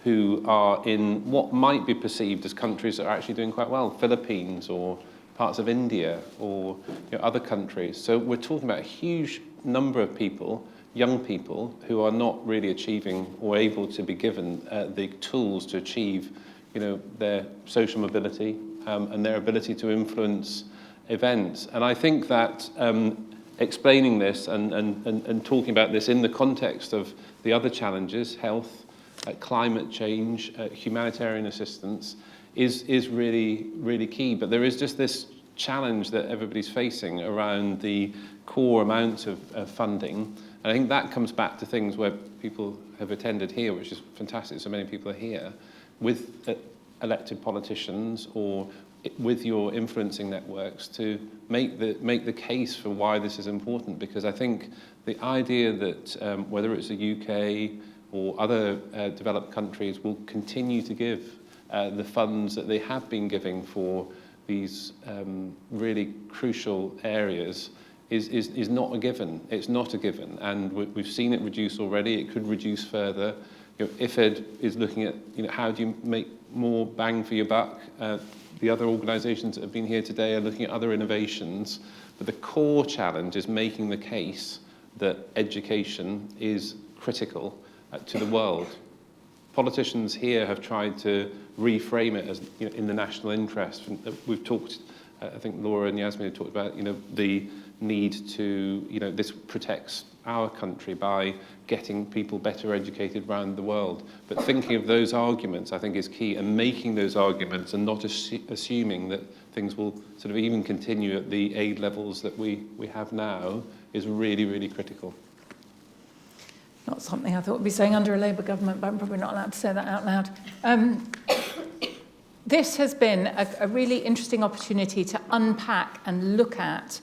who are in what might be perceived as countries that are actually doing quite well, Philippines or parts of India or other countries. So we're talking about a huge number of people, young people, who are not really achieving or able to be given the tools to achieve their social mobility and their ability to influence events. And I think that explaining this and talking about this in the context of the other challenges, health, climate change, humanitarian assistance, is really, really key. But there is just this challenge that everybody's facing around the core amounts of funding. And I think that comes back to things where people have attended here, which is fantastic, so many people are here, with elected politicians or with your influencing networks to make the case for why this is important, because I think the idea that whether it's the UK or other developed countries will continue to give the funds that they have been giving for these really crucial areas is not a given. It's not a given, and we've seen it reduce already. It could reduce further. IFED is looking at how do you make more bang for your buck. The other organisations that have been here today are looking at other innovations, but the core challenge is making the case that education is critical to the world. Politicians here have tried to reframe it as in the national interest. We've talked, I think Laura and Yasmine have talked about the need to, this protects our country by getting people better educated around the world. But thinking of those arguments, I think, is key, and making those arguments and not assuming that things will sort of even continue at the aid levels that we have now is really, really critical. Not something I thought would be saying under a Labour government, but I'm probably not allowed to say that out loud. This has been a really interesting opportunity to unpack and look at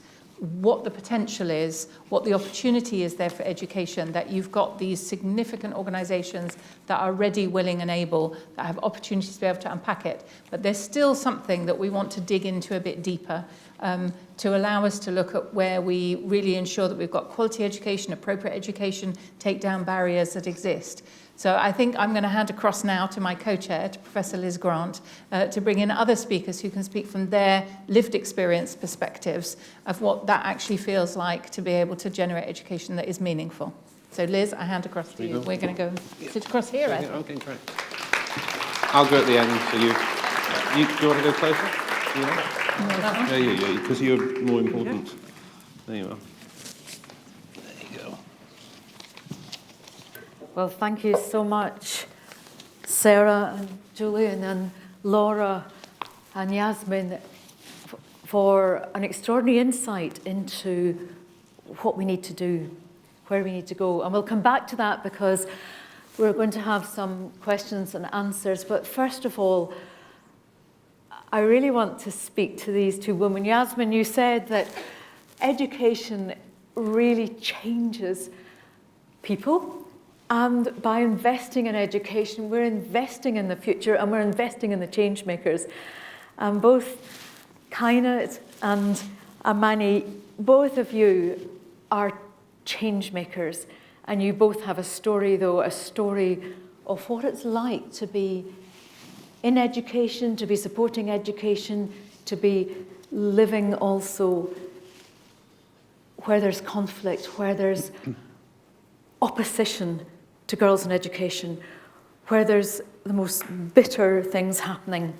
what the potential is, what the opportunity is there for education, that you've got these significant organisations that are ready, willing and able, that have opportunities to be able to unpack it. But there's still something that we want to dig into a bit deeper to allow us to look at where we really ensure that we've got quality education, appropriate education, take down barriers that exist. So I think I'm going to hand across now to my co-chair, to Professor Liz Grant, to bring in other speakers who can speak from their lived experience perspectives of what that actually feels like to be able to generate education that is meaningful. So Liz, I hand across to you. We're going to go and sit across here, I think. Okay, great. I'll go at the end for you. Do you want to go closer? Yeah, yeah, because you're more important. Yeah. There you are. Well, thank you so much, Sarah and Julian and Laura and Yasmine, for an extraordinary insight into what we need to do, where we need to go. And we'll come back to that because we're going to have some questions and answers. But first of all, I really want to speak to these two women. Yasmine, you said that education really changes people. And by investing in education, we're investing in the future and we're investing in the change makers. And both Kainat and Amani, both of you are change makers. And you both have a story, though, a story of what it's like to be in education, to be supporting education, to be living also where there's conflict, where there's opposition to girls in education, where there's the most bitter things happening.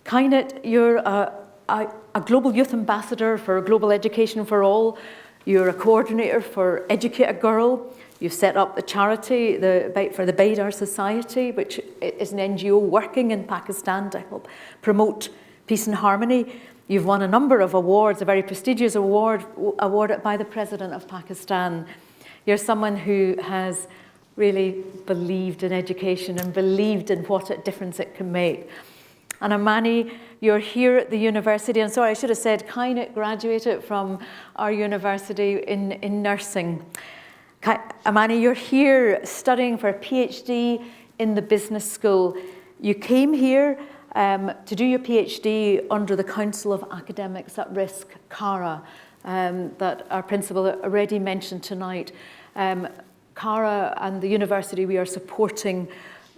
Kainat, you're a global youth ambassador for global education for all. You're a coordinator for Educate a Girl. You've set up the charity for the Baidar Society, which is an NGO working in Pakistan to help promote peace and harmony. You've won a number of awards, a very prestigious award awarded by the President of Pakistan. You're someone who has really believed in education and believed in what a difference it can make. And Amani, you're here at the university, and sorry, I should have said Kainat graduated from our university in nursing. Amani, you're here studying for a PhD in the business school. You came here to do your PhD under the Council of Academics at Risk, CARA, that our principal already mentioned tonight. CARA and the university, we are supporting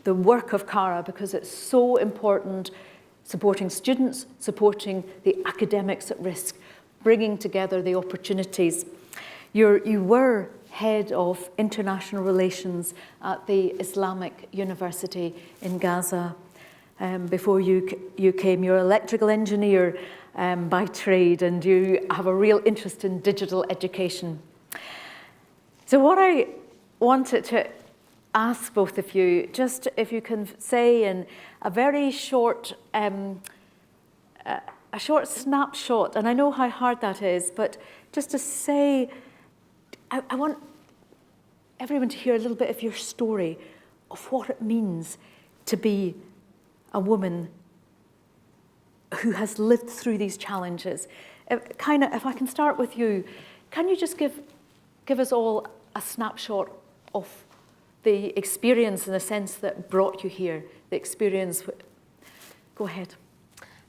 the work of CARA because it's so important, supporting students, supporting the academics at risk, bringing together the opportunities. You were head of international relations at the Islamic University in Gaza. Before you came, you're an electrical engineer by trade, and you have a real interest in digital education. So what I wanted to ask both of you, just if you can say in a very short, a short snapshot, and I know how hard that is, but just to say, I want everyone to hear a little bit of your story of what it means to be a woman who has lived through these challenges. Kainat, if I can start with you, can you just give us all a snapshot of the experience in the sense that brought you here, the experience? Go ahead.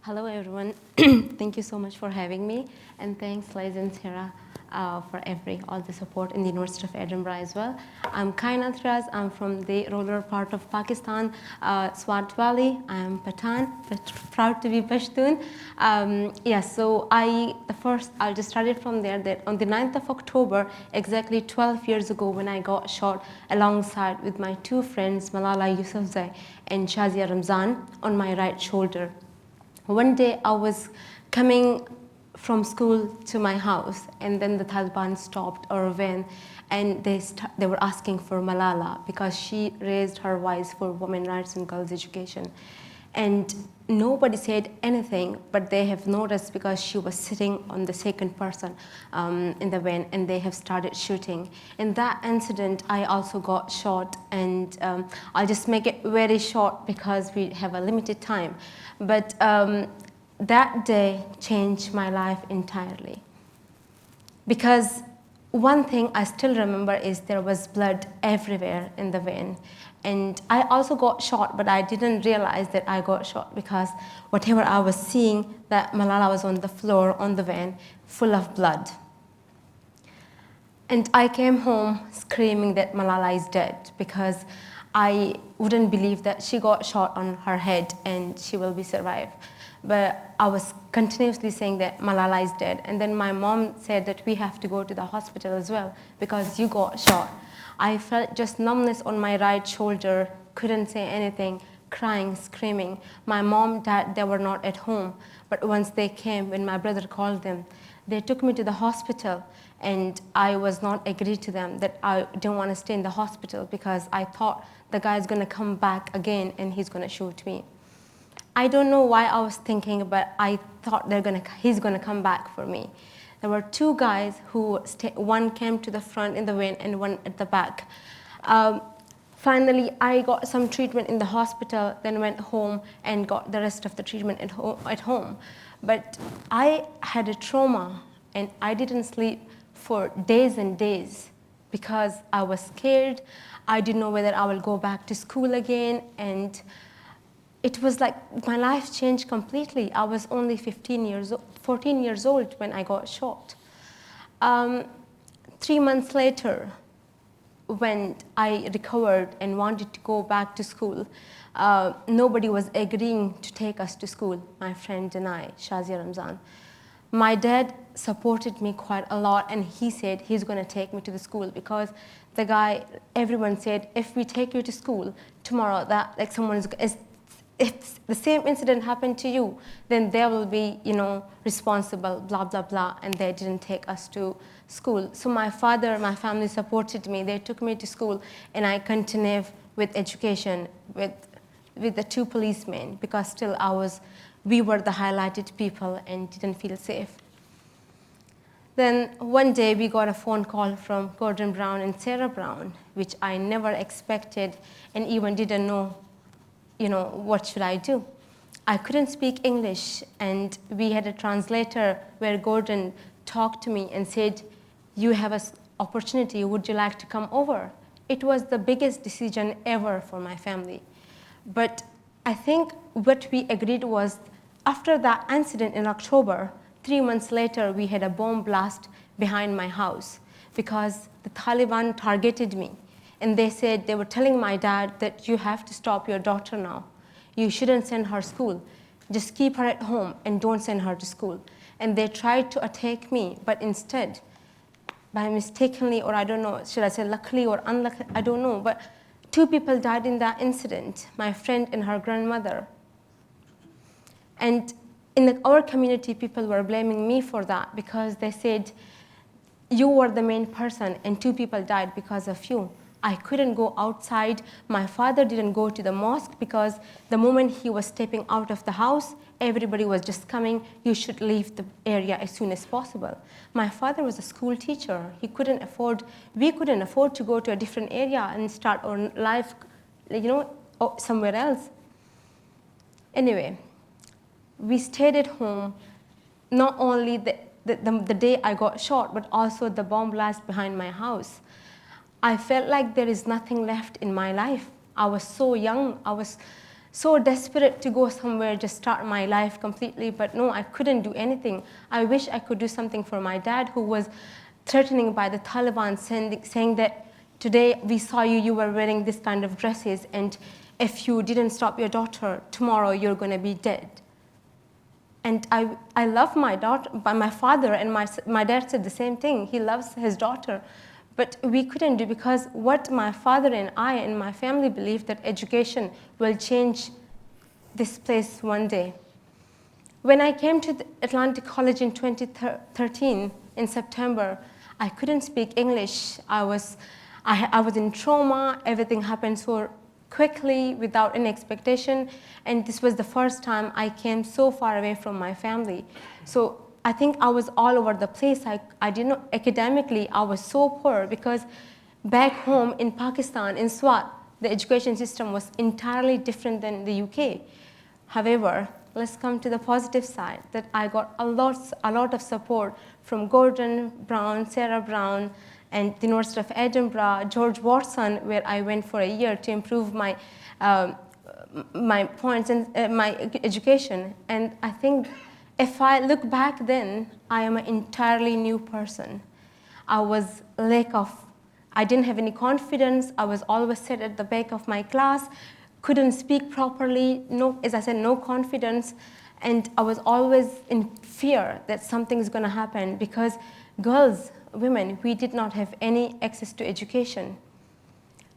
Hello, everyone. Thank you so much for having me, and thanks, Liz and Sarah, for all the support in the University of Edinburgh as well. I'm Kainat Riaz. I'm from the rural part of Pakistan, Swat Valley. I'm Pathan, but proud to be Pashtun. So I'll just start it from there, that on the 9th of October, exactly 12 years ago, when I got shot alongside with my two friends, Malala Yousafzai and Shazia Ramzan, on my right shoulder. One day I was coming from school to my house, and then the Taliban stopped our van, and they were asking for Malala because she raised her voice for women's rights and girls' education. And nobody said anything, but they have noticed because she was sitting on the second person in the van, and they have started shooting. In that incident, I also got shot, and I'll just make it very short because we have a limited time. But that day changed my life entirely. Because one thing I still remember is there was blood everywhere in the van. And I also got shot, but I didn't realize that I got shot because whatever I was seeing, that Malala was on the floor, on the van, full of blood. And I came home screaming that Malala is dead because I wouldn't believe that she got shot on her head and she will be survived. But I was continuously saying that Malala is dead. And then my mom said that we have to go to the hospital as well because you got shot. I felt just numbness on my right shoulder, couldn't say anything, crying, screaming. My mom, dad, they were not at home. But once they came, when my brother called them, they took me to the hospital, and I was not agreed to them that I didn't want to stay in the hospital because I thought the guy's going to come back again and he's going to shoot me. I don't know why I was thinking, but I thought he's going to come back for me. There were two guys who, one came to the front in the van and one at the back. Finally, I got some treatment in the hospital, then went home and got the rest of the treatment at home. But I had a trauma, and I didn't sleep for days and days because I was scared. I didn't know whether I will go back to school again, and it was like my life changed completely. I was only 14 years old when I got shot. 3 months later, when I recovered and wanted to go back to school, nobody was agreeing to take us to school, my friend and I, Shazia Ramzan. My dad supported me quite a lot, and he said he's going to take me to the school because the guy, everyone said, if we take you to school tomorrow, that like if the same incident happened to you, then they will be, responsible, blah, blah, blah, and they didn't take us to school. So my family supported me. They took me to school, and I continued with education with the two policemen because still we were the highlighted people and didn't feel safe. Then one day we got a phone call from Gordon Brown and Sarah Brown, which I never expected and even didn't know, what should I do? I couldn't speak English, and we had a translator where Gordon talked to me and said, you have an opportunity, would you like to come over? It was the biggest decision ever for my family. But I think what we agreed was, after that incident in October, 3 months later, we had a bomb blast behind my house because the Taliban targeted me. And they were telling my dad that you have to stop your daughter now. You shouldn't send her to school. Just keep her at home and don't send her to school. And they tried to attack me, but instead, by mistakenly, or I don't know, should I say luckily or unluckily, I don't know, but 2 people died in that incident, my friend and her grandmother. And in our community, people were blaming me for that because they said, you were the main person and 2 people died because of you. I couldn't go outside. My father didn't go to the mosque because the moment he was stepping out of the house, everybody was just coming, you should leave the area as soon as possible. My father was a school teacher. We couldn't afford to go to a different area and start our life, somewhere else. Anyway, we stayed at home, not only the day I got shot, but also the bomb blast behind my house. I felt like there is nothing left in my life. I was so young. I was so desperate to go somewhere, just start my life completely, but no, I couldn't do anything. I wish I could do something for my dad, who was threatening by the Taliban, saying that today we saw you were wearing this kind of dresses, and if you didn't stop your daughter, tomorrow you're going to be dead. And I love my daughter, but my father and my dad said the same thing. He loves his daughter. But we couldn't do, because what my father and I and my family believe, that education will change this place one day. When I came to the Atlantic College in 2013, in September, I couldn't speak English. I was in trauma. Everything happened so quickly without any expectation. And this was the first time I came so far away from my family. So I think I was all over the place. I didn't, academically, I was so poor, because back home in Pakistan, in Swat, the education system was entirely different than the UK. However, let's come to the positive side, that I got a lot of support from Gordon Brown, Sarah Brown, and the University of Edinburgh, George Watson, where I went for a year to improve my points and my education. And I think if I look back then, I am an entirely new person. I didn't have any confidence. I was always sat at the back of my class, couldn't speak properly, as I said, no confidence. And I was always in fear that something's going to happen, because girls, women, we did not have any access to education.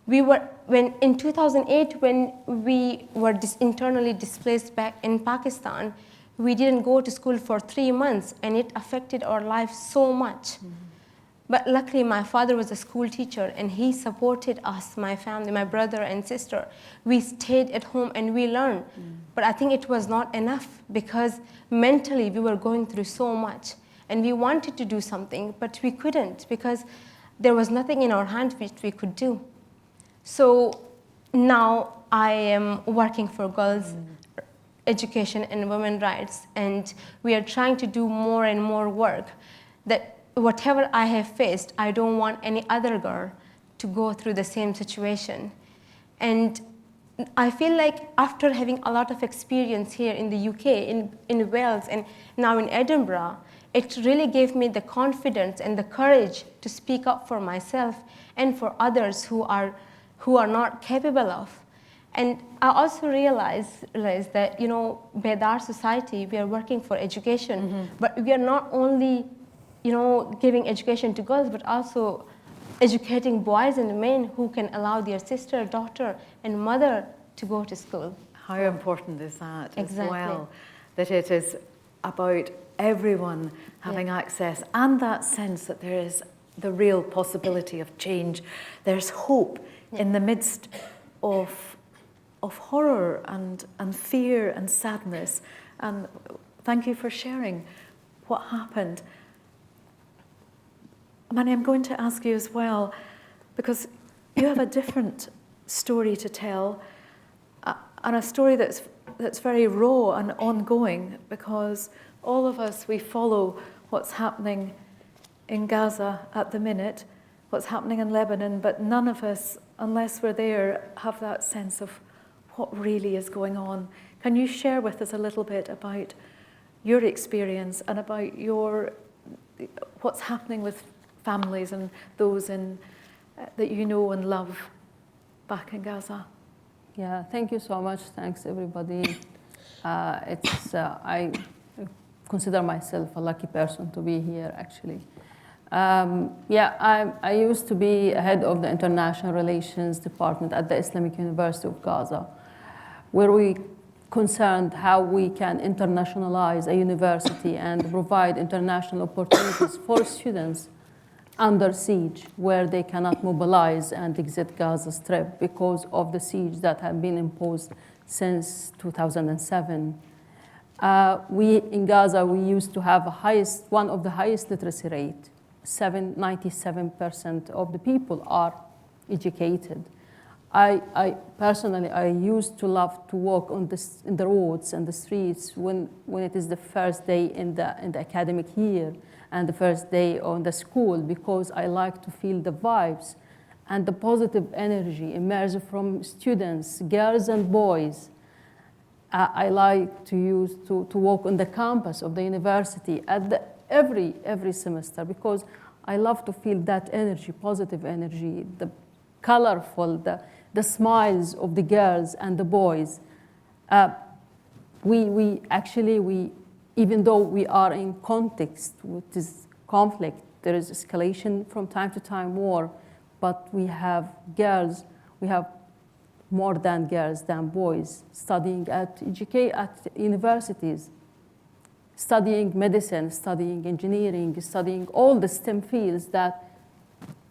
In 2008, when we were internally displaced back in Pakistan, we didn't go to school for 3 months, and it affected our lives so much. Mm-hmm. But luckily, my father was a school teacher, and he supported us, my family, my brother and sister. We stayed at home and we learned. But I think it was not enough, because mentally we were going through so much, and we wanted to do something, but we couldn't, because there was nothing in our hands which we could do. So now I am working for girls' education and women's rights, and we are trying to do more and more work, that whatever I have faced, I don't want any other girl to go through the same situation. And I feel like after having a lot of experience here in the UK, in Wales, and now in Edinburgh, it really gave me the confidence and the courage to speak up for myself and for others who are not capable of. And I also realized that, with our society, we are working for education, but we are not only, giving education to girls, but also educating boys and men who can allow their sister, daughter, and mother to go to school. How important is that Exactly. as well? That it is about everyone having access, and that sense that there is the real possibility of change. There's hope in the midst of horror and fear and sadness. And thank you for sharing what happened. Amani, I'm going to ask you as well, because you have a different story to tell, and a story that's very raw and ongoing, because all of us, we follow what's happening in Gaza at the minute, what's happening in Lebanon, but none of us, unless we're there, have that sense of what really is going on. Can you share with us a little bit about your experience and about what's happening with families and those that you know and love back in Gaza? Yeah, thank you so much. Thanks, everybody. I consider myself a lucky person to be here, actually. I used to be head of the International Relations Department at the Islamic University of Gaza, where we concerned how we can internationalize a university and provide international opportunities for students under siege, where they cannot mobilize and exit Gaza Strip because of the siege that had been imposed since 2007. In Gaza, we used to have one of the highest literacy rate. 97% of the people are educated. I personally, I used to love to walk on in the roads and the streets when it is the first day in the academic year and the first day on the school, because I like to feel the vibes and the positive energy emerge from students, girls and boys. I like to walk on the campus of the university at every semester, because I love to feel that energy, positive energy, the colorful, the smiles of the girls and the boys. We actually, even though we are in context with this conflict, there is escalation from time to time, war, but we have girls, we have more than girls than boys studying at universities, studying medicine, studying engineering, studying all the STEM fields that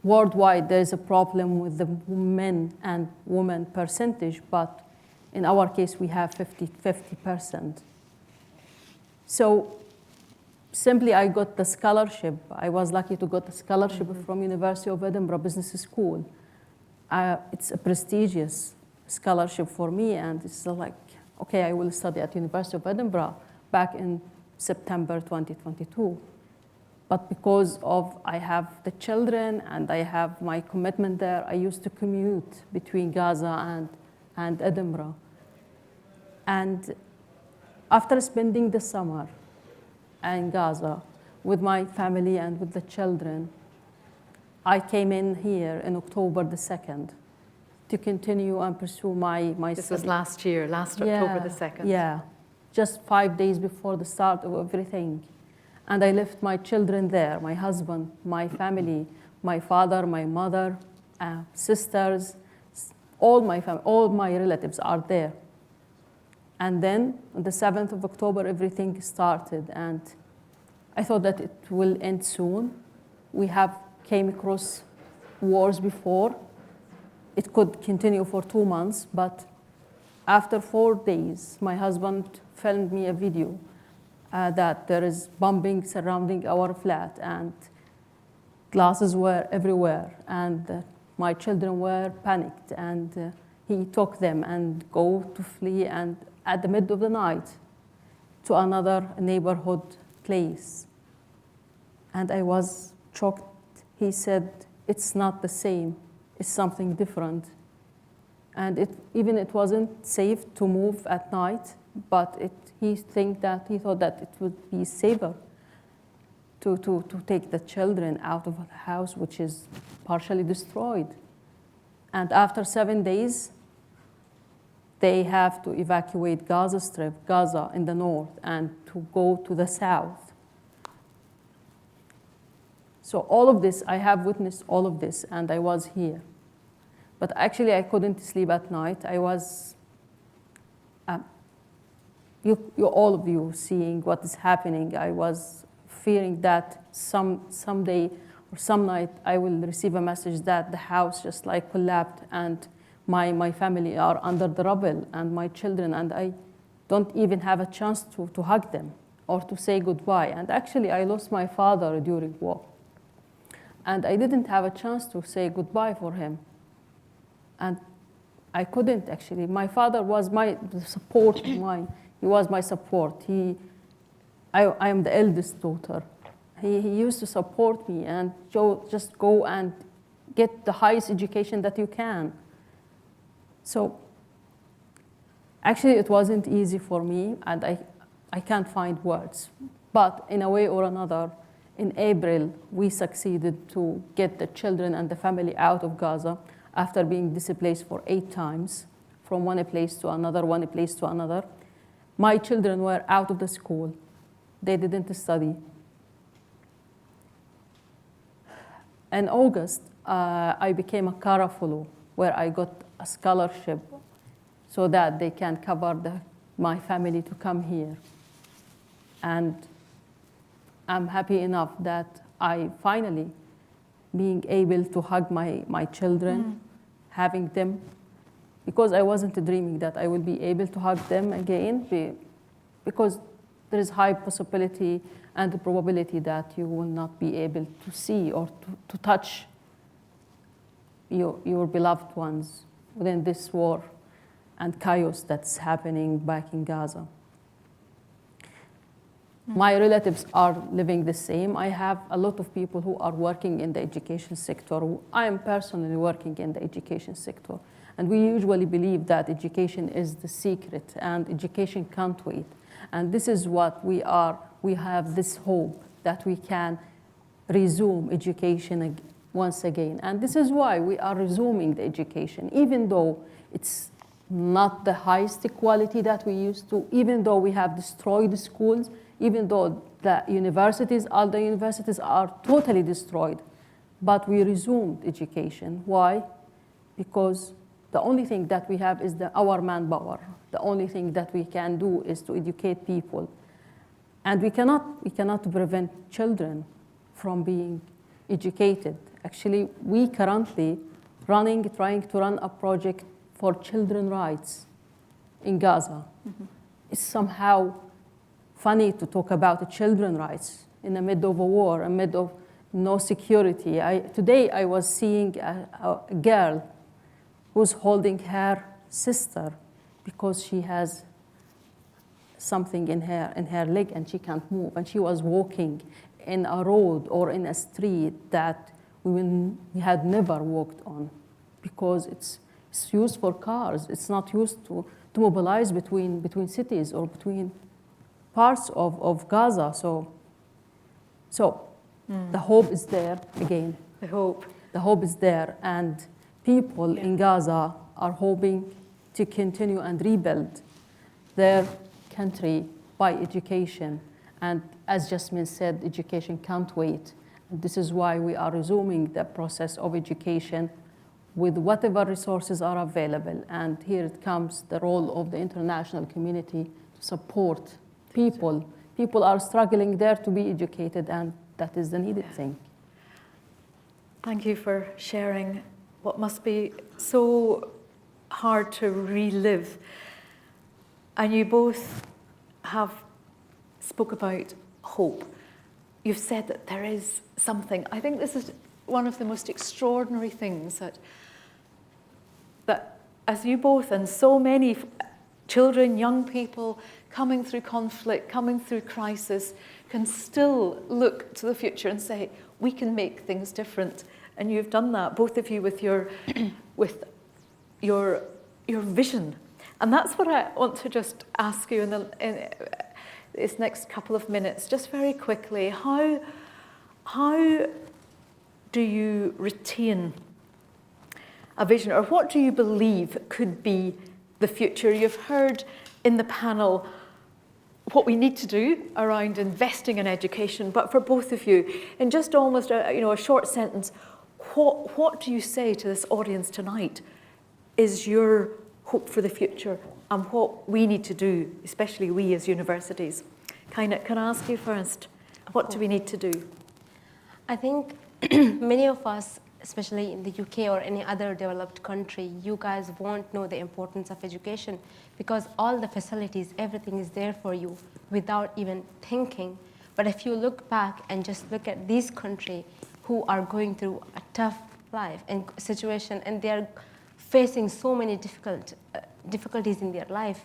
worldwide there is a problem with the men and women percentage, but in our case we have 50%. So simply I got the scholarship. I was lucky to get the scholarship from University of Edinburgh Business School. It's a prestigious scholarship for me, and it's like, okay, I will study at University of Edinburgh back in September 2022. But because of I have the children and I have my commitment there, I used to commute between Gaza and Edinburgh. And after spending the summer in Gaza with my family and with the children, I came in here in October the 2nd to continue and pursue my This study. was last year, October the 2nd. Yeah, just 5 days before the start of everything. And I left my children there, my husband, my family, my father, my mother, sisters, all my family, all my relatives are there. And then on the 7th of October, everything started. And I thought that it will end soon. We have came across wars before. It could continue for 2 months, but after 4 days, my husband filmed me a video that there is bombing surrounding our flat, and glasses were everywhere, and my children were panicked, and he took them and go to flee, and at the middle of the night to another neighborhood place. And I was shocked. He said, it's not the same, it's something different. And it wasn't safe to move at night, but he thought that it would be safer to take the children out of the house, which is partially destroyed. And after 7 days, they have to evacuate Gaza Strip, Gaza in the north, and to go to the south. So all of this, I have witnessed all of this, and I was here. But actually, I couldn't sleep at night. I was, all of you seeing what is happening. I was fearing that someday or some night I will receive a message that the house just like collapsed and my family are under the rubble and my children, and I don't even have a chance to hug them or to say goodbye. And actually, I lost my father during war. And I didn't have a chance to say goodbye for him. And I couldn't actually. My father was my support. He was my support. I am the eldest daughter. He used to support me and just go and get the highest education that you can. So actually, it wasn't easy for me, and I can't find words. But in a way or another, in April, we succeeded to get the children and the family out of Gaza after being displaced for 8 times, from one place to another, one place to another. My children were out of the school. They didn't study. In August, I became a Cara Fellow, where I got a scholarship so that they can cover my family to come here. And I'm happy enough that I finally being able to hug my children, having them, because I wasn't dreaming that I will be able to hug them again, because there is high possibility and the probability that you will not be able to see or to touch your beloved ones within this war and chaos that's happening back in Gaza. My relatives are living the same. I have a lot of people who are working in the education sector. I am personally working in the education sector. And we usually believe that education is the secret and education can't wait. And this is what we are. We have this hope that we can resume education once again. And this is why we are resuming the education, even though it's not the highest quality that we used to, even though we have destroyed the schools, even though the universities, all the universities are totally destroyed. But we resumed education. Why? Because the only thing that we have is our manpower. The only thing that we can do is to educate people. And we cannot prevent children from being educated. Actually, we currently trying to run a project for children's rights in Gaza. Mm-hmm. It's somehow funny to talk about children's rights in the middle of a war, in the middle of no security. Today I was seeing a girl who's holding her sister because she has something in her leg and she can't move. And she was walking in a road or in a street that we had never walked on because it's used for cars. It's not used to mobilize between cities or between parts of Gaza. So the hope is there again. The hope is there, and people in Gaza are hoping to continue and rebuild their country by education. And as Yasmine said, education can't wait. And this is why we are resuming the process of education with whatever resources are available. And here it comes the role of the international community to support people. People are struggling there to be educated, and that is the needed thing. Thank you for sharing what must be so hard to relive. And you both have spoke about hope. You've said that there is something. I think this is one of the most extraordinary things that as you both and so many children, young people coming through conflict, coming through crisis, can still look to the future and say, we can make things different. And you've done that, both of you, with your vision. And that's what I want to just ask you in this next couple of minutes, just very quickly. How do you retain a vision, or what do you believe could be the future? You've heard in the panel what we need to do around investing in education, but for both of you, in just almost a short sentence, what do you say to this audience tonight is your hope for the future and what we need to do, especially we as universities? Kainat, can I ask you first? What do we need to do? I think many of us, especially in the UK or any other developed country, you guys won't know the importance of education because all the facilities, everything is there for you without even thinking. But if you look back and just look at this country who are going through a tough life and situation, and they are facing so many difficulties in their life,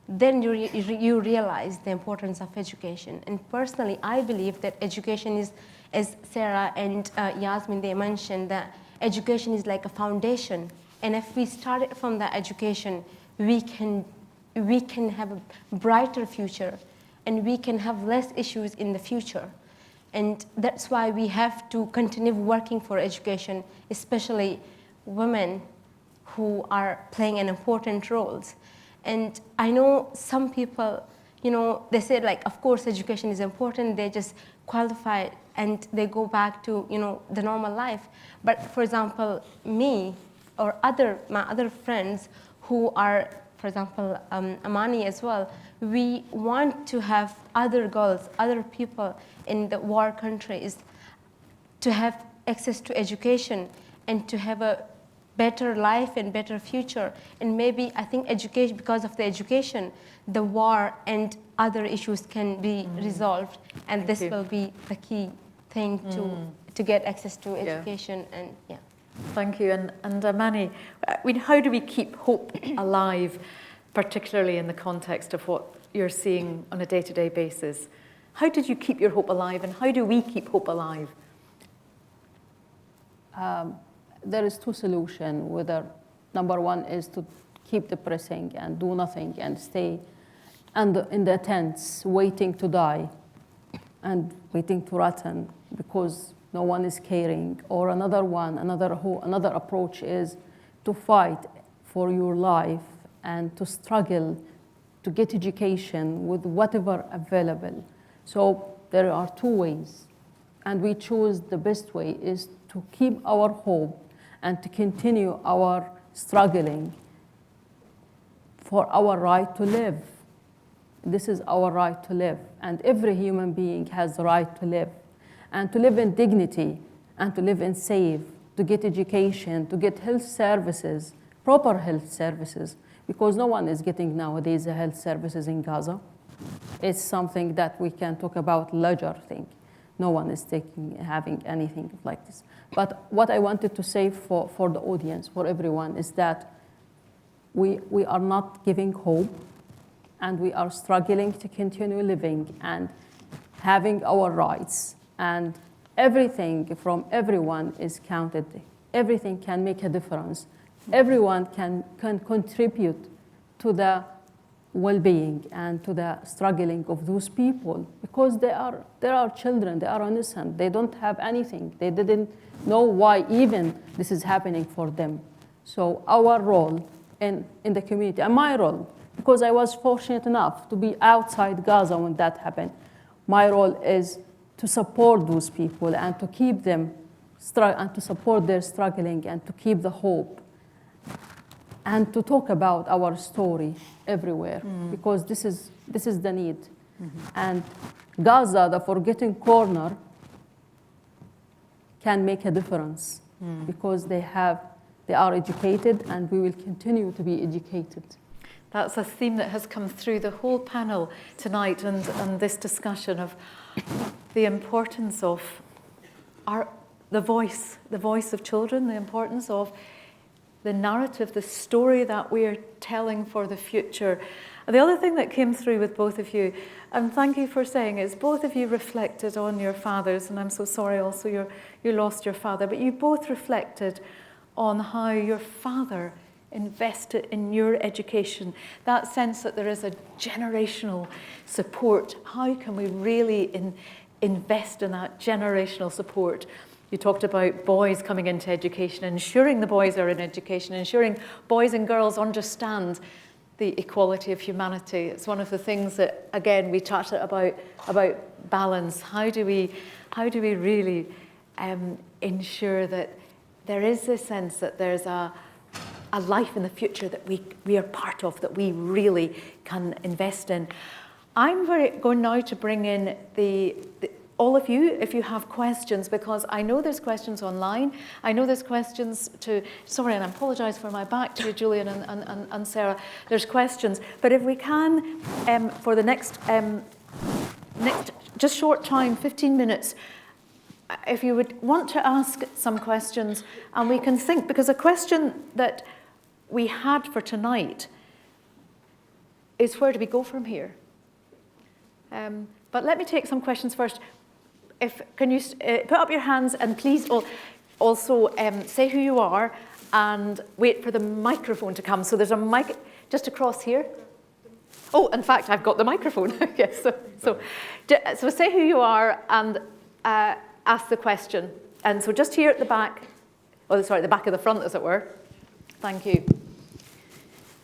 then you realize the importance of education. And personally, I believe that education is, as Sarah and Yasmine, they mentioned, that education is like a foundation. And if we start it from the education, we can have a brighter future, and we can have less issues in the future. And that's why we have to continue working for education, especially women who are playing an important roles. And I know some people, they say, like, of course education is important, they just qualify and they go back to, the normal life. But for example, me or my other friends who are, for example, Amani as well, we want to have other girls, other people in the war countries to have access to education and to have a better life and better future. And maybe I think education, because of the education, the war and other issues can be resolved. And this will be the key thing to get access to education. And yeah. Thank you. And Amani, I mean, how do we keep hope alive, particularly in the context of what you're seeing on a day-to-day basis? How did you keep your hope alive, and how do we keep hope alive? There is two solutions. Whether number one is to keep depressing and do nothing and stay in the tents, waiting to die and waiting to rotten because no one is caring. Or another approach is to fight for your life and to struggle to get education with whatever available. So there are two ways, and we choose the best way is to keep our hope and to continue our struggling for our right to live. This is our right to live, and every human being has the right to live, and to live in dignity, and to live in safe, to get education, to get health services, proper health services, because no one is getting nowadays the health services in Gaza. It's something that we can talk about larger thing. No one is having anything like this. But what I wanted to say for the audience, for everyone, is that we are not giving hope, and we are struggling to continue living and having our rights. And everything from everyone is counted. Everything can make a difference. Everyone can contribute to the well-being and to the struggling of those people, because they are children, they are innocent, they don't have anything, they didn't know why even this is happening for them. So our role in the community, and my role, because I was fortunate enough to be outside Gaza when that happened, my role is to support those people and to keep them, and to support their struggling and to keep the hope, and to talk about our story everywhere, because this is the need. And Gaza, the forgotten corner, can make a difference because they are educated, and we will continue to be educated. That's a theme that has come through the whole panel tonight, and this discussion of the importance of the voice of children, the importance of the narrative, the story that we are telling for the future. And the other thing that came through with both of you, and thank you for saying, is both of you reflected on your fathers, and I'm so sorry also you lost your father, but you both reflected on how your father invested in your education, that sense that there is a generational support. How can we really invest in that generational support? You talked about boys coming into education, ensuring the boys are in education, ensuring boys and girls understand the equality of humanity. It's one of the things that, again, we touched about balance. How do we really ensure that there is this sense that there's a life in the future that we are part of, that we really can invest in? I'm going now to bring in all of you, if you have questions, because I know there's questions online. I know there's questions sorry, and I apologize for my back to you, Julian and Sarah. There's questions, but if we can, for the next just short time, 15 minutes, if you would want to ask some questions, and we can think, because a question that we had for tonight is, where do we go from here? But let me take some questions first. Can you put up your hands, and please also say who you are and wait for the microphone to come. So there's a mic just across here. Oh, in fact, I've got the microphone. Yes. So say who you are and ask the question. And so just here at the back, the back of the front, as it were. Thank you.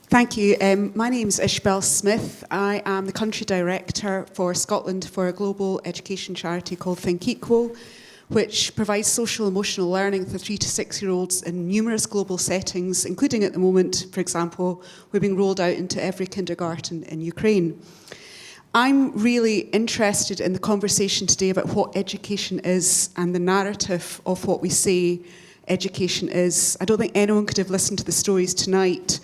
Thank you. My name is Ishbel Smith. I am the Country Director for Scotland for a global education charity called Think Equal, which provides social emotional learning for 3 to 6 year olds in numerous global settings, including at the moment, for example, we're being rolled out into every kindergarten in Ukraine. I'm really interested in the conversation today about what education is and the narrative of what we say education is. I don't think anyone could have listened to the stories tonight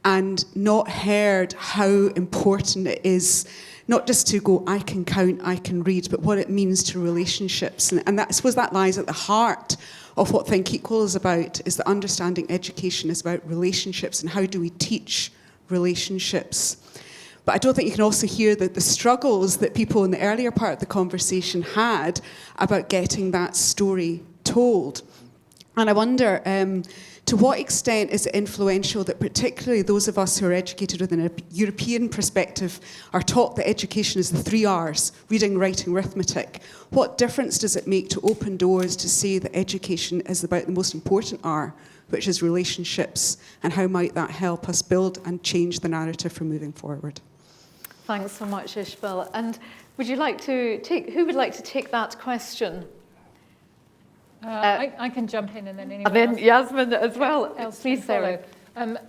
and not heard how important it is not just to go, I can count, I can read, but what it means to relationships. And that, I suppose that lies at the heart of what Think Equal is about, is that understanding education is about relationships and how do we teach relationships. But I don't think you can also hear that the struggles that people in the earlier part of the conversation had about getting that story told. And I wonder, to what extent is it influential that particularly those of us who are educated within a European perspective are taught that education is the 3 R's, reading, writing, arithmetic? What difference does it make to open doors to say that education is about the most important R, which is relationships, and how might that help us build and change the narrative for moving forward? Thanks so much, Ishbel. And would you like to who would like to take that question? I can jump in and then anyone And then else. Yasmine as well. Else Please, can follow. Sarah.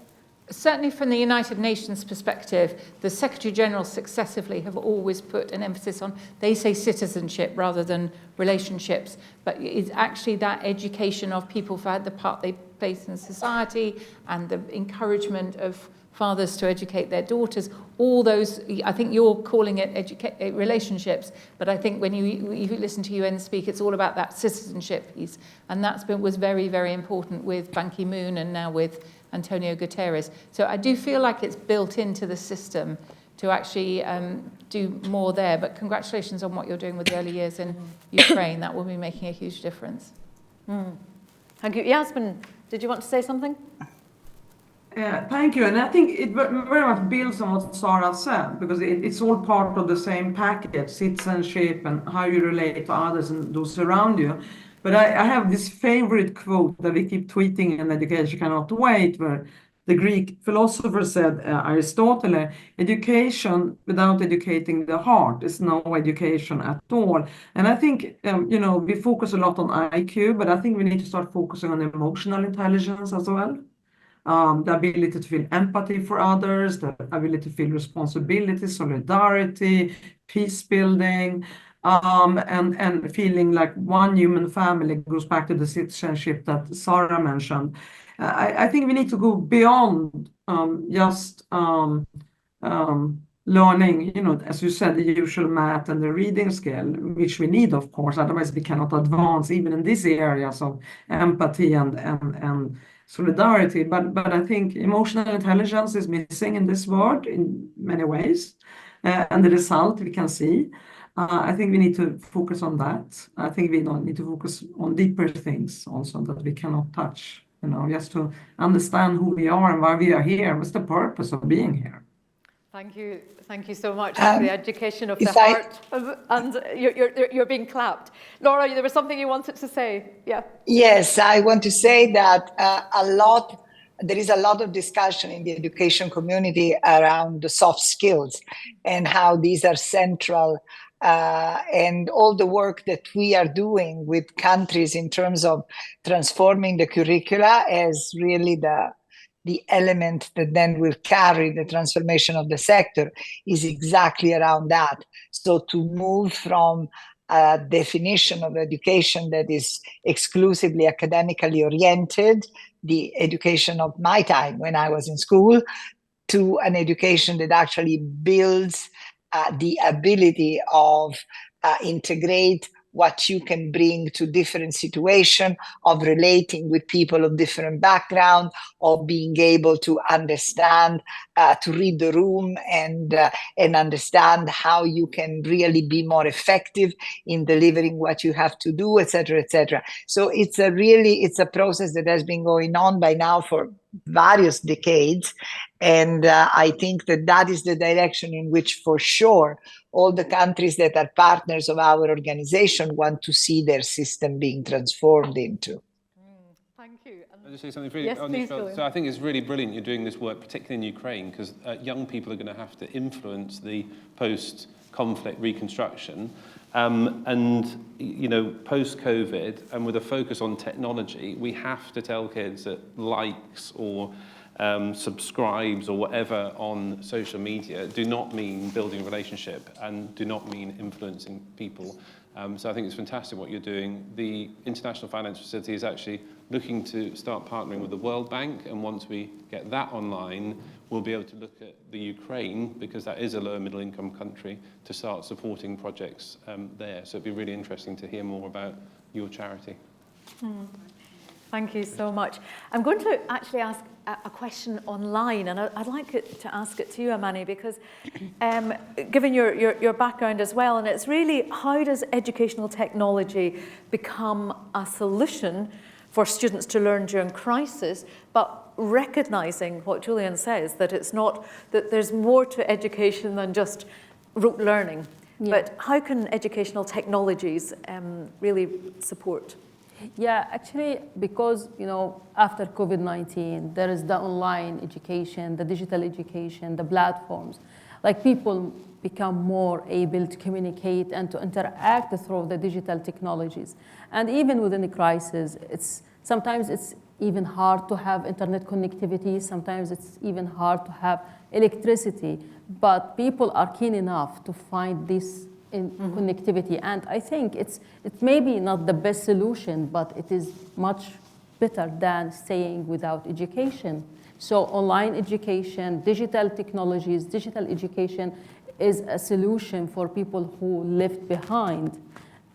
Certainly from the United Nations perspective, the Secretary General successively have always put an emphasis on, they say citizenship rather than relationships, but it's actually that education of people for the part they play in society and the encouragement of fathers to educate their daughters, all those, I think you're calling it relationships, but I think when you listen to UN speak, it's all about that citizenship piece. And was very, very important with Ban Ki-moon and now with Antonio Guterres. So I do feel like it's built into the system to actually do more there. But congratulations on what you're doing with the early years in Ukraine. That will be making a huge difference. Thank you. Yasmine, did you want to say something? Thank you. And I think it very much builds on what Sarah said, because it's all part of the same package, citizenship and how you relate to others and those around you. But I have this favorite quote that we keep tweeting in Education Cannot Wait, where the Greek philosopher said, Aristotle, education without educating the heart is no education at all. And I think, we focus a lot on IQ, but I think we need to start focusing on emotional intelligence as well. The ability to feel empathy for others, the ability to feel responsibility, solidarity, peace building, and feeling like one human family. Goes back to the citizenship that Sarah mentioned. I think we need to go beyond just learning, as you said, the usual math and the reading skill, which we need, of course, otherwise we cannot advance even in these areas of empathy and solidarity. But I think emotional intelligence is missing in this world in many ways. And the result we can see. I think we need to focus on that. I think we don't need to focus on deeper things also that we cannot touch, just to understand who we are and why we are here. What's the purpose of being here? Thank you. Thank you so much for the education of the heart. And you're being clapped. Laura, there was something you wanted to say. Yeah. Yes, I want to say that there is a lot of discussion in the education community around the soft skills and how these are central, and all the work that we are doing with countries in terms of transforming the curricula as really the element that then will carry the transformation of the sector is exactly around that. So to move from a definition of education that is exclusively academically oriented, the education of my time when I was in school, to an education that actually builds the ability of integrate what you can bring to different situations, of relating with people of different background, of being able to understand, to read the room and understand how you can really be more effective in delivering what you have to do, etc., etc. So it's a process that has been going on by now for various decades. And I think that is the direction in which, for sure, all the countries that are partners of our organization want to see their system being transformed into. Thank you. I'll just say something really. Yes, please, Julian. So I think it's really brilliant you're doing this work, particularly in Ukraine, because young people are going to have to influence the post-conflict reconstruction. And, post-COVID, and with a focus on technology, we have to tell kids that likes or subscribes or whatever on social media do not mean building a relationship and do not mean influencing people. So I think it's fantastic what you're doing. The International Finance Facility is actually looking to start partnering with the World Bank, and once we get that online, we'll be able to look at the Ukraine, because that is a lower middle income country, to start supporting projects there. So it'd be really interesting to hear more about your charity. Thank you so much. I'm going to actually ask a question online, and I'd like to ask it to you, Amani, because given your background as well, and it's really, how does educational technology become a solution for students to learn during crisis, but recognizing what Julian says, that it's not, that there's more to education than just rote learning. Yeah. But how can educational technologies really support? Yeah, actually, because, after COVID-19, there is the online education, the digital education, the platforms. Like, people become more able to communicate and to interact through the digital technologies. And even within the crisis, sometimes it's even hard to have internet connectivity. Sometimes it's even hard to have electricity. But people are keen enough to find this in connectivity, and I think it's maybe not the best solution, but it is much better than staying without education. So online education, digital technologies, digital education is a solution for people who left behind,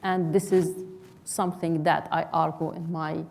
and this is something that I argue in my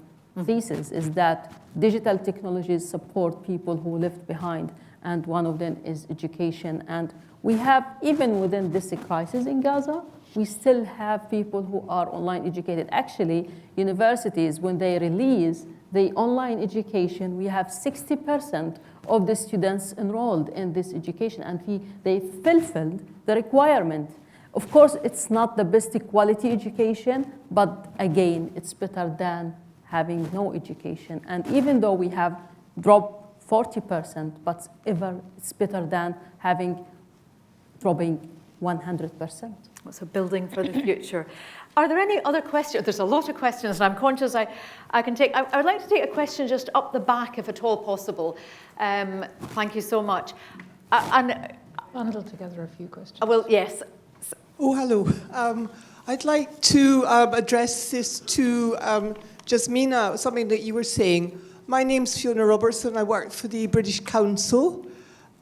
thesis, is that digital technologies support people who left behind, and one of them is education. And we have, even within this crisis in Gaza, we still have people who are online educated. Actually, universities, when they release the online education, we have 60% of the students enrolled in this education, and they fulfilled the requirement. Of course, it's not the best quality education, but again, it's better than having no education. And even though we have dropped 40%, but it's better than dropping 100%. So building for the future. Are there any other questions? There's a lot of questions, and I'm conscious I can take. I would like to take a question just up the back, if at all possible. Thank you so much. And bundle together a few questions. Well, yes. Oh, hello. I'd like to address this to Yasmine, something that you were saying. My name's Fiona Robertson. I work for the British Council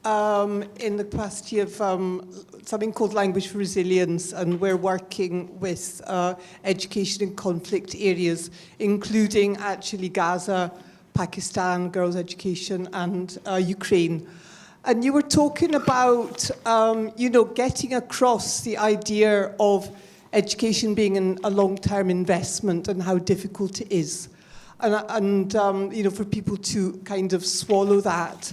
in the capacity of something called Language for Resilience, and we're working with education in conflict areas, including actually Gaza, Pakistan, girls' education, and Ukraine. And you were talking about, getting across the idea of education being a long-term investment and how difficult it is, and for people to kind of swallow that.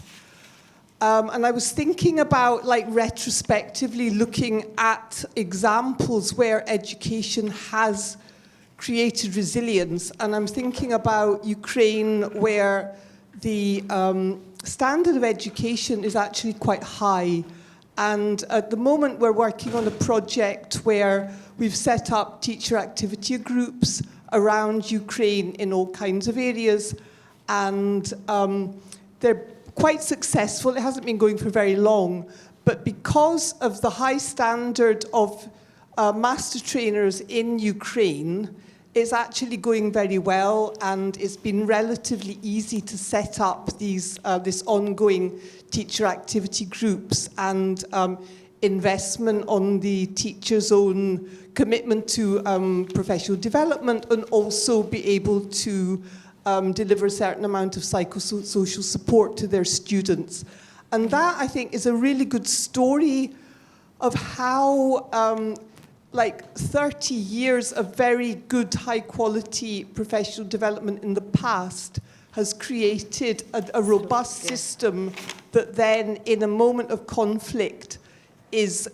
And I was thinking about, retrospectively looking at examples where education has created resilience. And I'm thinking about Ukraine, where the standard of education is actually quite high. And at the moment, we're working on a project where we've set up teacher activity groups around Ukraine in all kinds of areas. And they're quite successful. It hasn't been going for very long, but because of the high standard of master trainers in Ukraine, it's actually going very well, and it's been relatively easy to set up these this ongoing teacher activity groups, and investment on the teacher's own commitment to professional development, and also be able to deliver a certain amount of psychosocial support to their students. And that, I think, is a really good story of how 30 years of very good, high-quality professional development in the past has created a robust system that then, in a moment of conflict, is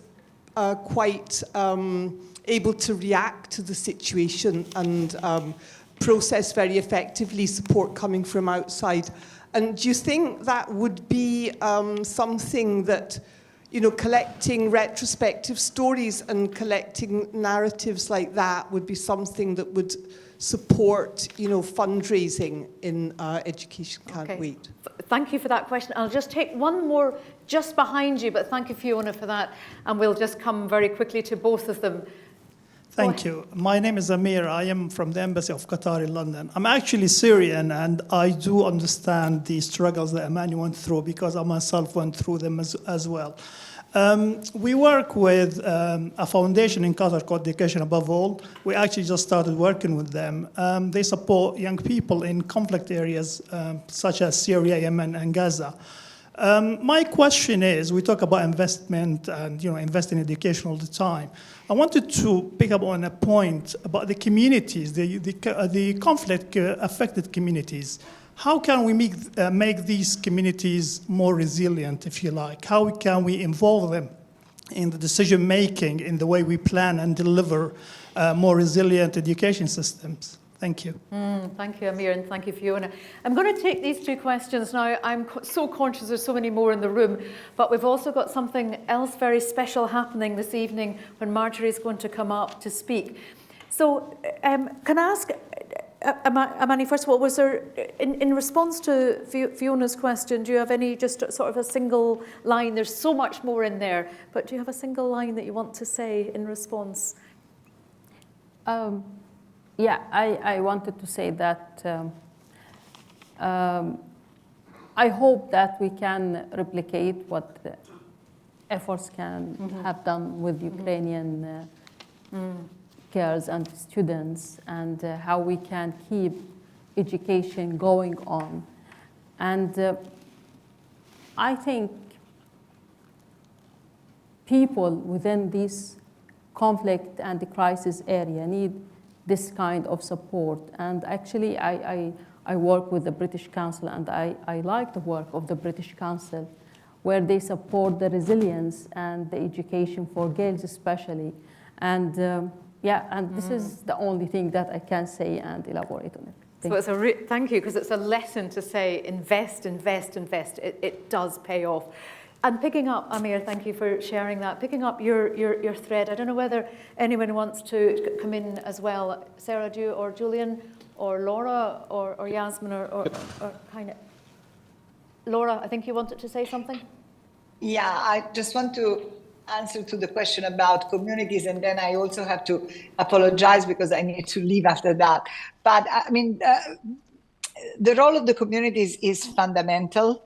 quite able to react to the situation and process very effectively support coming from outside. And do you think that would be something that, collecting retrospective stories and collecting narratives like that would be something that would support, fundraising in Education Can't Wait? Thank you for that question. I'll just take one more just behind you, but thank you, Fiona, for that. And we'll just come very quickly to both of them. Thank you. My name is Amir. I am from the Embassy of Qatar in London. I'm actually Syrian, and I do understand the struggles that Amani went through because I myself went through them as well. We work with a foundation in Qatar called Education Above All. We actually just started working with them. They support young people in conflict areas such as Syria, Yemen, and Gaza. My question is, we talk about investment and invest in education all the time. I wanted to pick up on a point about the communities, the conflict-affected communities. How can we make these communities more resilient, if you like? How can we involve them in the decision-making, in the way we plan and deliver more resilient education systems? Thank you. Thank you, Amir, and thank you, Fiona. I'm going to take these two questions now. I'm so conscious there's so many more in the room, but we've also got something else very special happening this evening when Marjorie is going to come up to speak. So can I ask, Amani, first of all, was there, in response to Fiona's question, do you have any, just sort of a single line? There's so much more in there, but do you have a single line that you want to say in response? Yeah, I wanted to say that I hope that we can replicate what the efforts can have done with Ukrainian girls and students, and how we can keep education going on. And I think people within this conflict and the crisis area need this kind of support. And actually, I work with the British Council, and I like the work of the British Council, where they support the resilience and the education for girls especially. And this is the only thing that I can say and elaborate on it. Thank you, because it's a lesson to say invest, invest, invest. It does pay off. And picking up, Amir, thank you for sharing that. Picking up your thread, I don't know whether anyone wants to come in as well. Sarah, do you, or Julian, or Laura, or Yasmine, or Kainat. Laura, I think you wanted to say something? Yeah, I just want to answer to the question about communities, and then I also have to apologize because I need to leave after that. But I mean, the role of the communities is fundamental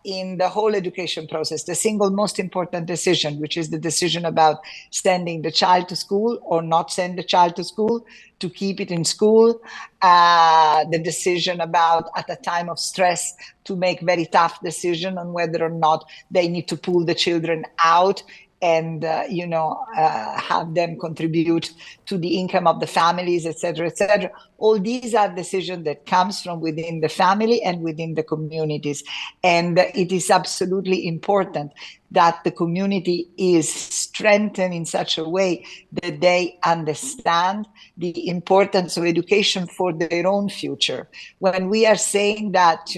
in the whole education process. The single most important decision, which is the decision about sending the child to school or not send the child to school, to keep it in school, the decision about, at a time of stress, to make very tough decision on whether or not they need to pull the children out and have them contribute to the income of the families, etc., etc. All these are decisions that comes from within the family and within the communities. And it is absolutely important that the community is strengthened in such a way that they understand the importance of education for their own future. When we are saying that,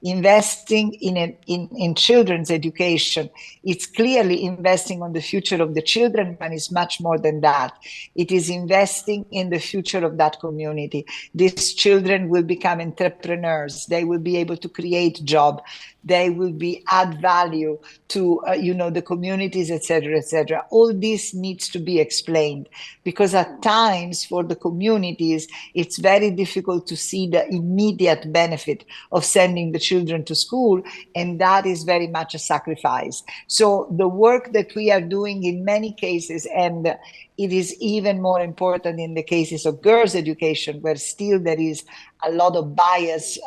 investing in children's education, it's clearly investing on the future of the children, but it's much more than that. It is investing in the future of that community. These children will become entrepreneurs. They will be able to create jobs. They will add value to the communities, etc., etc. All this needs to be explained, because at times for the communities it's very difficult to see the immediate benefit of sending the children to school, and that is very much a sacrifice. So the work that we are doing in many cases, and it is even more important in the cases of girls' education, where still there is a lot of bias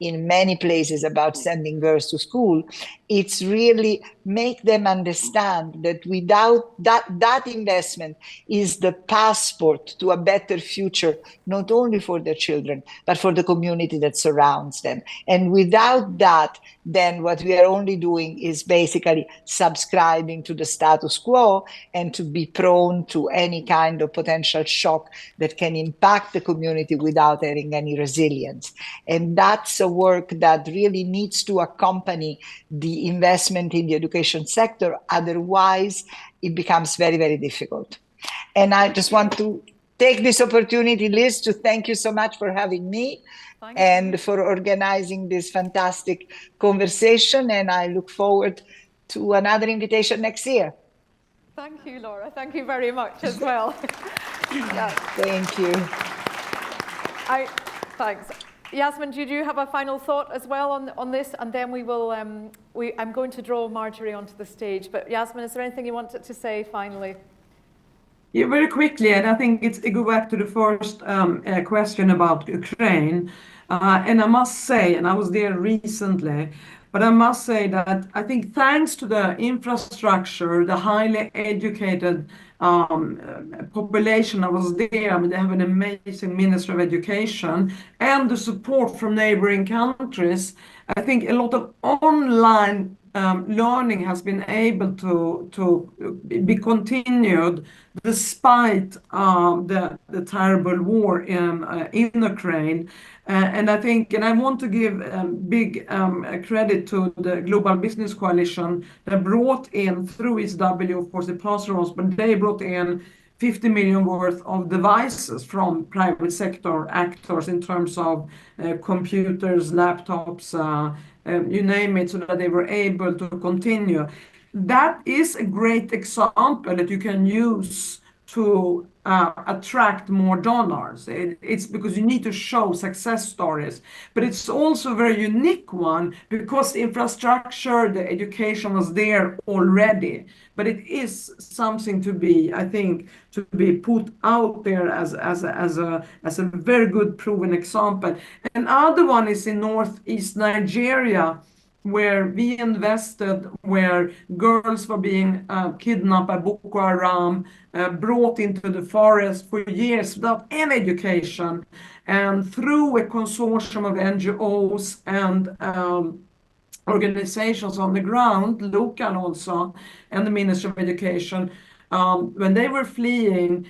in many places about sending girls to school. It's really make them understand that without that investment is the passport to a better future, not only for their children, but for the community that surrounds them. And without that, then what we are only doing is basically subscribing to the status quo and to be prone to any kind of potential shock that can impact the community without having any resilience. And that's a work that really needs to accompany the investment in the education sector. Otherwise, it becomes very, very difficult. And I just want to take this opportunity, Liz, to thank you so much for having me and for organizing this fantastic conversation. And I look forward to another invitation next year. Thank you, Laura. Thank you very much as well. Yeah. Thank you. Thanks. Yasmine, do you have a final thought as well on this? And then we will. I'm going to draw Marjorie onto the stage. But Yasmine, is there anything you wanted to say finally? Yeah, very quickly, and I think it's go back to the first question about Ukraine. And I must say, and I was there recently, but I must say that I think thanks to the infrastructure, the highly educated population that was there, I mean, they have an amazing Ministry of Education, and the support from neighboring countries, I think a lot of online learning has been able to be continued despite the terrible war in Ukraine. And I think, and I want to give big credit to the Global Business Coalition that brought in, through ESW, of course, the classrooms, but they brought in 50 million worth of devices from private sector actors in terms of computers, laptops, you name it, so that they were able to continue. That is a great example that you can use to attract more donors. It's because you need to show success stories, but it's also a very unique one because the infrastructure, the education was there already. But it is something to be, I think, to be put out there as a very good proven example. Another one is in Northeast Nigeria, where we invested, where girls were being kidnapped by Boko Haram, brought into the forest for years without any education. And through a consortium of NGOs and organizations on the ground, local also, and the Ministry of Education, when they were fleeing,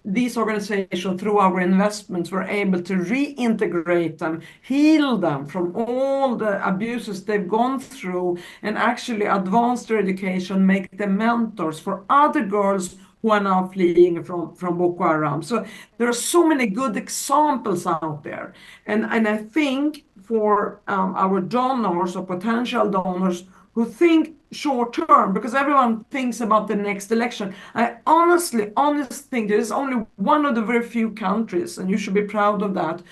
these organizations, through our investments, were able to reintegrate them, heal them from all the abuses they've gone through, and actually advance their education, make them mentors for other girls who are now fleeing from Boko Haram. So there are so many good examples out there. And I think for our donors or potential donors who think short term, because everyone thinks about the next election. I honestly think there is only one of the very few countries, and you should be proud of that,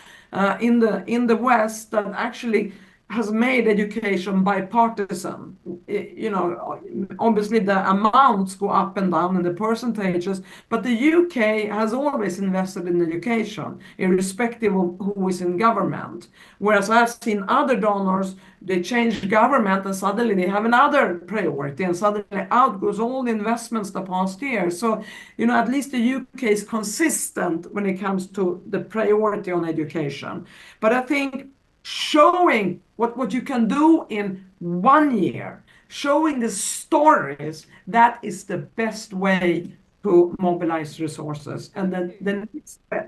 in the West that actually has made education bipartisan. You know, obviously the amounts go up and down and the percentages, but the UK has always invested in education, irrespective of who is in government. Whereas I've seen other donors, they change government and suddenly they have another priority, and suddenly out goes all the investments the past year. So, you know, at least the UK is consistent when it comes to the priority on education. But I think showing what you can do in 1 year, showing the stories, that is the best way to mobilize resources. And then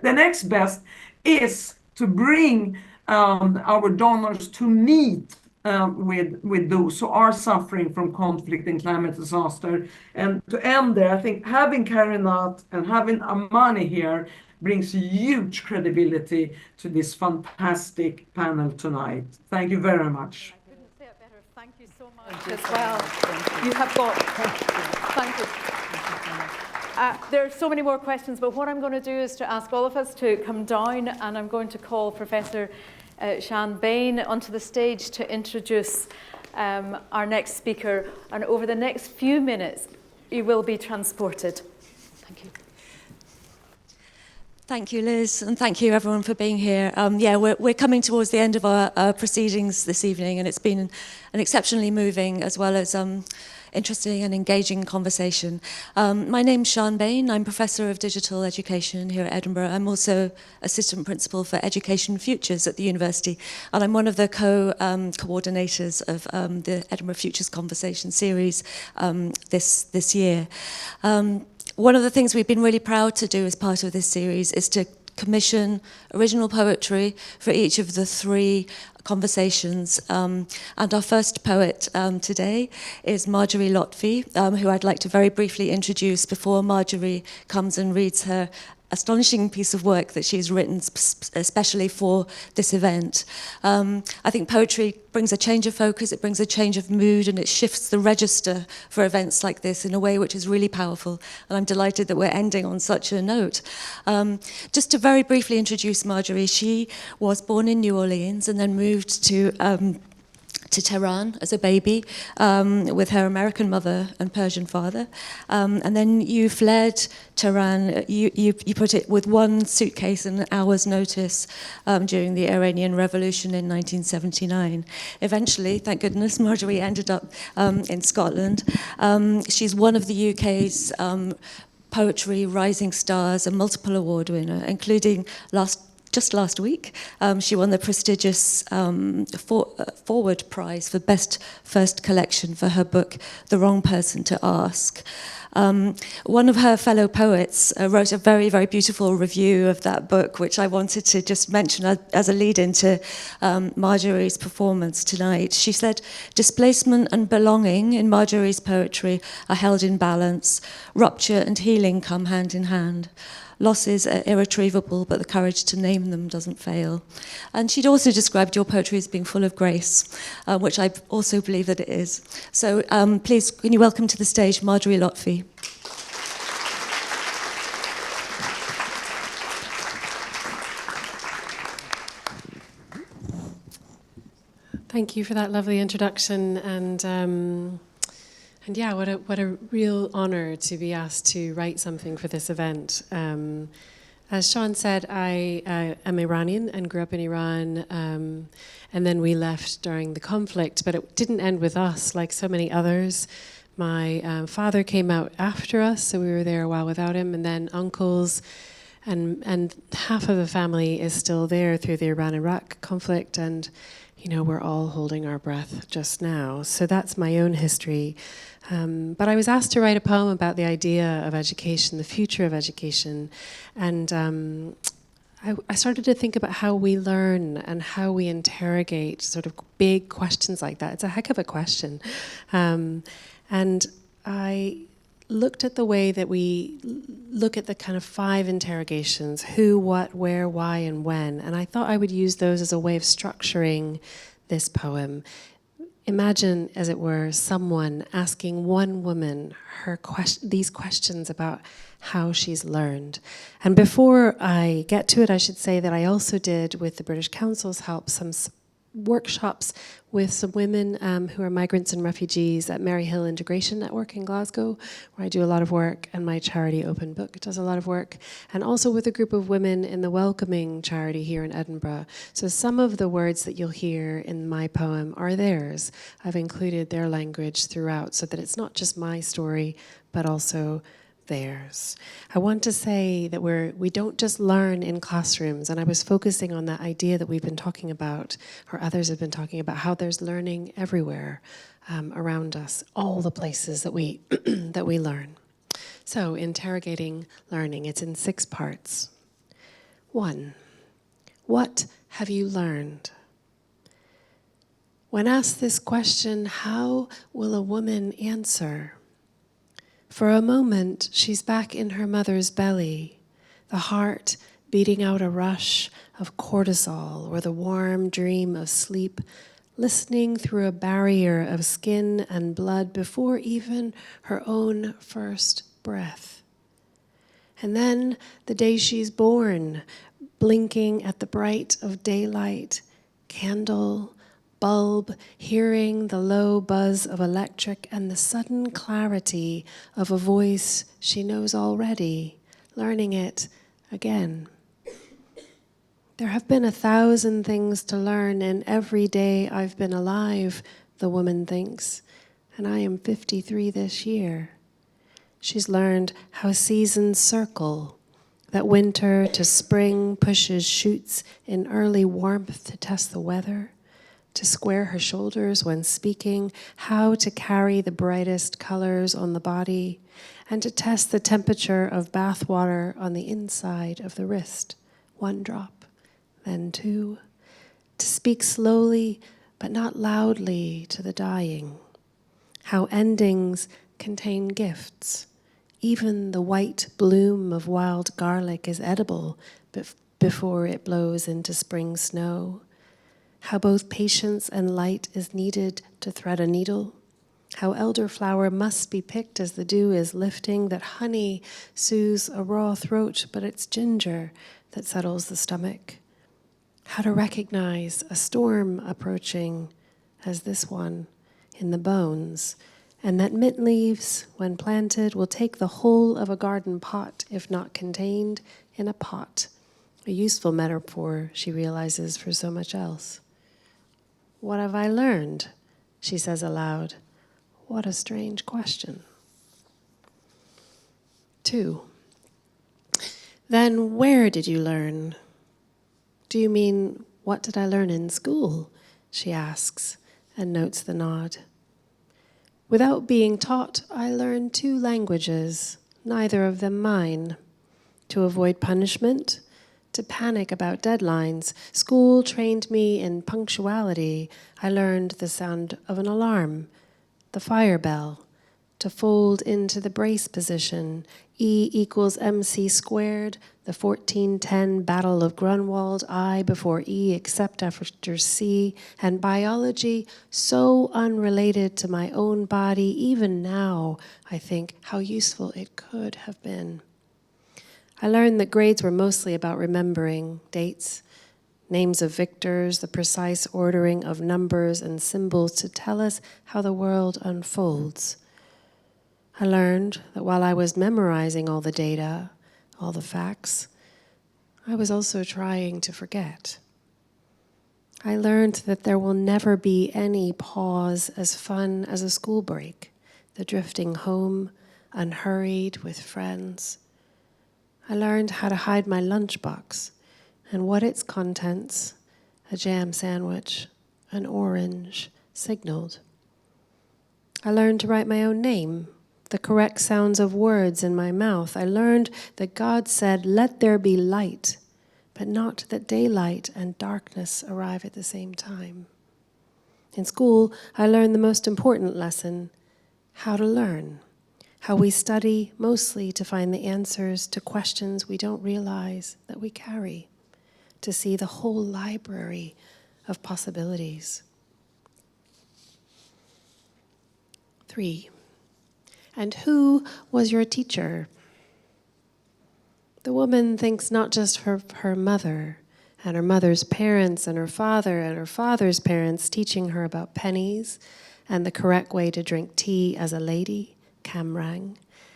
the next best is to bring our donors to meet with those who are suffering from conflict and climate disaster. And to end there, I think having Kainat and having Amani here brings huge credibility to this fantastic panel tonight. Thank you very much. I couldn't say it better. Thank you so much as well. You have got. Thank you. There are so many more questions, but what I'm going to do is to ask all of us to come down, and I'm going to call Professor Sian Bain onto the stage to introduce our next speaker. And over the next few minutes, you will be transported. Thank you. Thank you, Liz, and thank you everyone for being here. We're coming towards the end of our proceedings this evening, and it's been an exceptionally moving as well as interesting and engaging conversation. My name's Sian Bain. I'm Professor of Digital Education here at Edinburgh. I'm also Assistant Principal for Education Futures at the University, and I'm one of the coordinators of the Edinburgh Futures Conversation series this year. One of the things we've been really proud to do as part of this series is to commission original poetry for each of the 3 conversations. And our first poet today is Marjorie Lotfi, who I'd like to very briefly introduce before Marjorie comes and reads her astonishing piece of work that she's written especially for this event. I think poetry brings a change of focus, it brings a change of mood, and it shifts the register for events like this in a way which is really powerful. And I'm delighted that we're ending on such a note. Just to very briefly introduce Marjorie, she was born in New Orleans and then moved to Tehran as a baby with her American mother and Persian father. And then you fled Tehran, you put it with one suitcase and an hour's notice during the Iranian Revolution in 1979. Eventually, thank goodness, Marjorie ended up in Scotland. She's one of the UK's poetry rising stars, a multiple award winner, including just last week, she won the prestigious Forward Prize for Best First Collection for her book, The Wrong Person to Ask. One of her fellow poets wrote a very, very beautiful review of that book, which I wanted to just mention as a lead into Marjorie's performance tonight. She said, "Displacement and belonging in Marjorie's poetry are held in balance. Rupture and healing come hand in hand. Losses are irretrievable, but the courage to name them doesn't fail." And she'd also described your poetry as being full of grace, which I also believe that it is. So please, can you welcome to the stage Marjorie Lotfi. Thank you for that lovely introduction, and yeah, what a real honour to be asked to write something for this event. As Sean said, I am Iranian and grew up in Iran, and then we left during the conflict, but it didn't end with us like so many others. My father came out after us, so we were there a while without him, and then uncles, and half of the family is still there through the Iran-Iraq conflict, and you know, we're all holding our breath just now. So that's my own history. But I was asked to write a poem about the idea of education, the future of education. And I started to think about how we learn and how we interrogate sort of big questions like that. It's a heck of a question. And I looked at the way that we look at the kind of 5 interrogations: who, what, where, why, and when. And I thought I would use those as a way of structuring this poem. Imagine, as it were, someone asking one woman these questions about how she's learned. And before I get to it, I should say that I also did, with the British Council's help, some workshops with some women who are migrants and refugees at Maryhill Integration Network in Glasgow, where I do a lot of work, and my charity Open Book does a lot of work, and also with a group of women in the Welcoming charity here in Edinburgh. So some of the words that you'll hear in my poem are theirs. I've included their language throughout so that it's not just my story, but also theirs. I want to say that we don't just learn in classrooms, and I was focusing on that idea that we've been talking about, or others have been talking about, how there's learning everywhere around us, all the places that we that we learn. So, interrogating learning, it's in 6 parts. 1, what have you learned? When asked this question, how will a woman answer? For a moment, she's back in her mother's belly, the heart beating out a rush of cortisol or the warm dream of sleep, listening through a barrier of skin and blood before even her own first breath. And then the day she's born, blinking at the bright of daylight, candle, bulb, hearing the low buzz of electric and the sudden clarity of a voice she knows already, learning it again. There have been 1,000 things to learn in every day I've been alive, the woman thinks, and I am 53 this year. She's learned how seasons circle, that winter to spring pushes shoots in early warmth to test the weather, to square her shoulders when speaking, how to carry the brightest colors on the body, and to test the temperature of bath water on the inside of the wrist. 1 drop, then 2. To speak slowly but not loudly to the dying. How endings contain gifts, Even the white bloom of wild garlic is edible before it blows into spring snow. How both patience and light is needed to thread a needle. How elderflower must be picked as the dew is lifting, that honey soothes a raw throat, but it's ginger that settles the stomach. How to recognize a storm approaching as this one in the bones, and that mint leaves, when planted, will take the whole of a garden pot, if not contained in a pot. A useful metaphor, she realizes, for so much else. What have I learned? She says aloud. What a strange question. 2. Then where did you learn? Do you mean, what did I learn in school? She asks, and notes the nod. Without being taught, I learned 2 languages, neither of them mine. To avoid punishment, to panic about deadlines. School trained me in punctuality. I learned the sound of an alarm, the fire bell, to fold into the brace position, E equals MC squared, the 1410 Battle of Grunwald, I before E except after C, and biology so unrelated to my own body, even now, I think, how useful it could have been. I learned that grades were mostly about remembering dates, names of victors, the precise ordering of numbers and symbols to tell us how the world unfolds. I learned that while I was memorizing all the data, all the facts, I was also trying to forget. I learned that there will never be any pause as fun as a school break, the drifting home, unhurried with friends. I learned how to hide my lunchbox and what its contents, a jam sandwich, an orange, signaled. I learned to write my own name, the correct sounds of words in my mouth. I learned that God said, "Let there be light," but not that daylight and darkness arrive at the same time. In school, I learned the most important lesson, how to learn, how we study mostly to find the answers to questions we don't realize that we carry, to see the whole library of possibilities. 3. And who was your teacher? The woman thinks not just of her mother and her mother's parents and her father's parents teaching her about pennies and the correct way to drink tea as a lady, kamrang,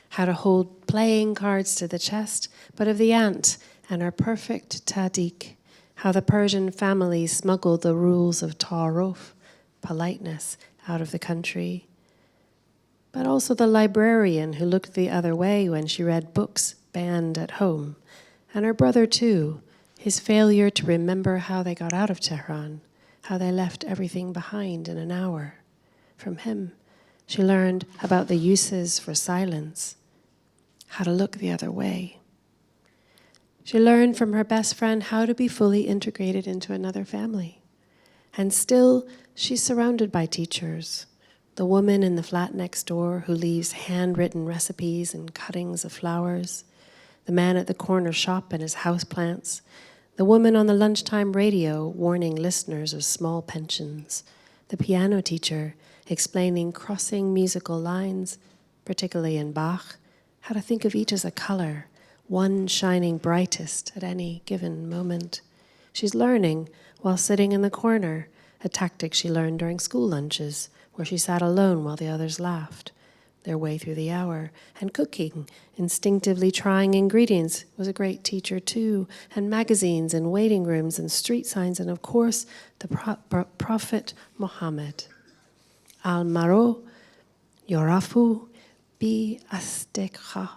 how to hold playing cards to the chest, but of the aunt and her perfect tadik, how the Persian family smuggled the rules of ta'aruf, politeness, out of the country, but also the librarian who looked the other way when she read books banned at home, and her brother too, his failure to remember how they got out of Tehran, how they left everything behind in an hour. From him, she learned about the uses for silence, how to look the other way. She learned from her best friend how to be fully integrated into another family. And still, she's surrounded by teachers. The woman in the flat next door who leaves handwritten recipes and cuttings of flowers. The man at the corner shop and his houseplants. The woman on the lunchtime radio warning listeners of small pensions. The piano teacher explaining crossing musical lines, particularly in Bach, how to think of each as a color, one shining brightest at any given moment. She's learning while sitting in the corner, a tactic she learned during school lunches, where she sat alone while the others laughed their way through the hour. And cooking, instinctively trying ingredients, was a great teacher too. And magazines and waiting rooms and street signs, and of course, the Prophet Muhammad. Al-Maro Yorafu bi Astekha.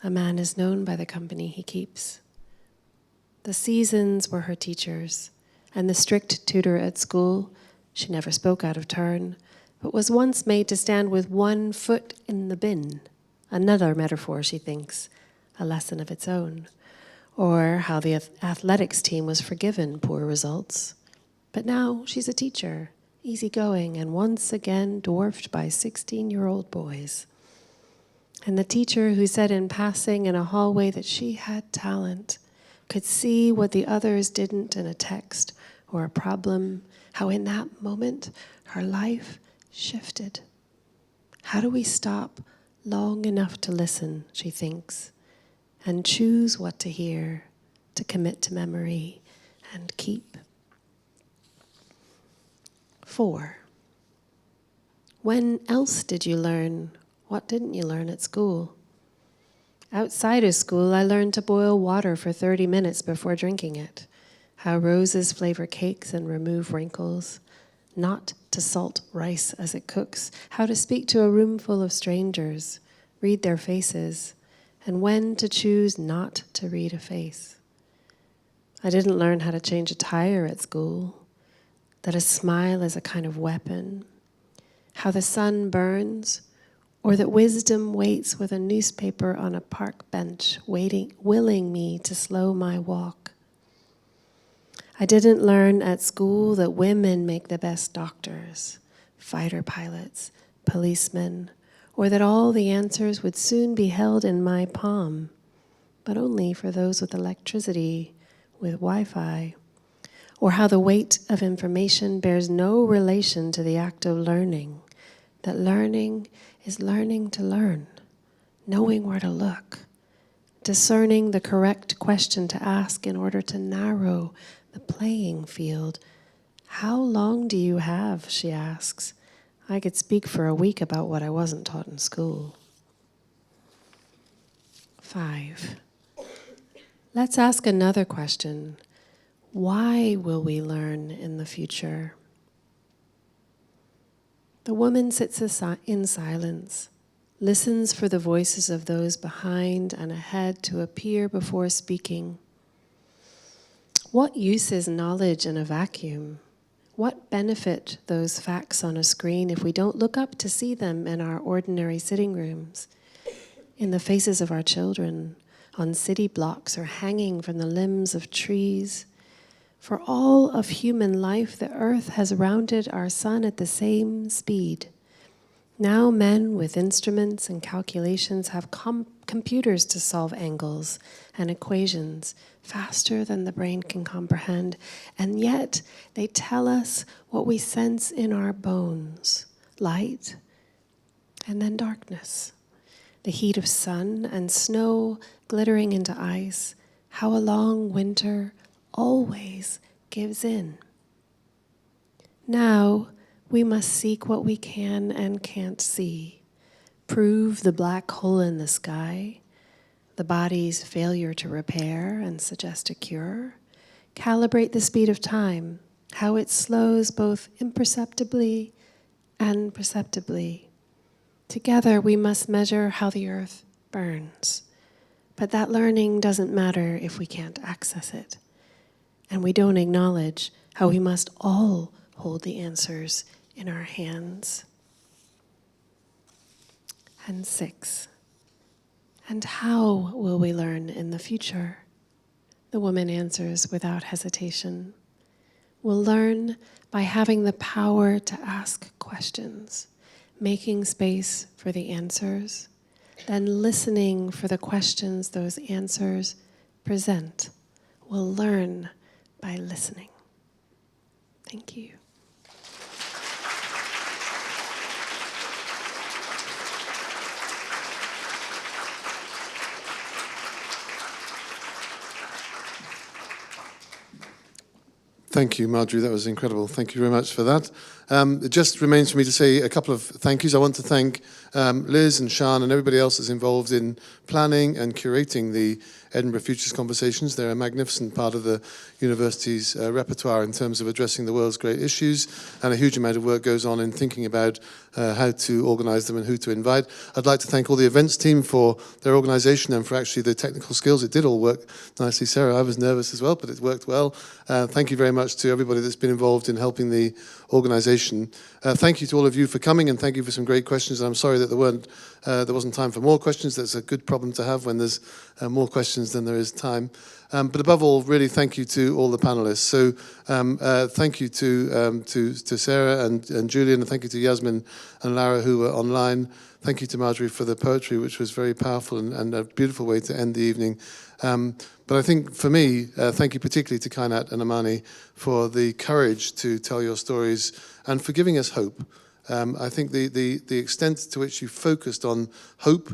A man is known by the company he keeps. The seasons were her teachers, and the strict tutor at school. She never spoke out of turn, but was once made to stand with one foot in the bin. Another metaphor, she thinks, a lesson of its own. Or how the athletics team was forgiven poor results. But now she's a teacher, easygoing, and once again dwarfed by 16-year-old boys. And the teacher who said in passing in a hallway that she had talent, could see what the others didn't in a text or a problem, how in that moment her life shifted. How do we stop long enough to listen, she thinks, and choose what to hear, to commit to memory and keep? 4. When else did you learn? What didn't you learn at school? Outside of school, I learned to boil water for 30 minutes before drinking it, how roses flavor cakes and remove wrinkles, not to salt rice as it cooks, how to speak to a room full of strangers, read their faces, and when to choose not to read a face. I didn't learn how to change a tire at school, that a smile is a kind of weapon, how the sun burns, or that wisdom waits with a newspaper on a park bench, willing me to slow my walk. I didn't learn at school that women make the best doctors, fighter pilots, policemen, or that all the answers would soon be held in my palm, but only for those with electricity, with Wi-Fi, or how the weight of information bears no relation to the act of learning, that learning is learning to learn, knowing where to look, discerning the correct question to ask in order to narrow the playing field. How long do you have, she asks. I could speak for a week about what I wasn't taught in school. 5. Let's ask another question. Why will we learn in the future? The woman sits in silence, listens for the voices of those behind and ahead to appear before speaking. What use is knowledge in a vacuum? What benefit those facts on a screen if we don't look up to see them in our ordinary sitting rooms, in the faces of our children, on city blocks or hanging from the limbs of trees? For all of human life, the earth has rounded our sun at the same speed. Now men with instruments and calculations have computers to solve angles and equations faster than the brain can comprehend, and yet they tell us what we sense in our bones: light and then darkness, the heat of sun and snow glittering into ice, how a long winter always gives in. Now we must seek what we can and can't see, prove the black hole in the sky, the body's failure to repair and suggest a cure, calibrate the speed of time, how it slows both imperceptibly and perceptibly. Together we must measure how the earth burns. But that learning doesn't matter if we can't access it. And we don't acknowledge how we must all hold the answers in our hands. And 6. And how will we learn in the future? The woman answers without hesitation. We'll learn by having the power to ask questions, making space for the answers, then listening for the questions those answers present. We'll learn by listening. Thank you. Thank you, Marjorie. That was incredible. Thank you very much for that. It just remains for me to say a couple of thank yous. I want to thank Liz and Sian and everybody else that's involved in planning and curating the Edinburgh Futures Conversations. They're a magnificent part of the university's repertoire in terms of addressing the world's great issues, and a huge amount of work goes on in thinking about how to organise them and who to invite. I'd like to thank all the events team for their organisation and for actually the technical skills. It did all work nicely. Sarah, I was nervous as well, but it worked well. Thank you very much to everybody that's been involved in helping the organisation. Thank you to all of you for coming, and thank you for some great questions. And I'm sorry that there wasn't time for more questions. That's a good problem to have when there's more questions questions than there is time. But above all, really thank you to all the panelists. So thank you to Sarah and Julian, and thank you to Yasmine and Lara who were online. Thank you to Marjorie for the poetry, which was very powerful and a beautiful way to end the evening. But I think for me, thank you particularly to Kainat and Amani for the courage to tell your stories and for giving us hope. I think the extent to which you focused on hope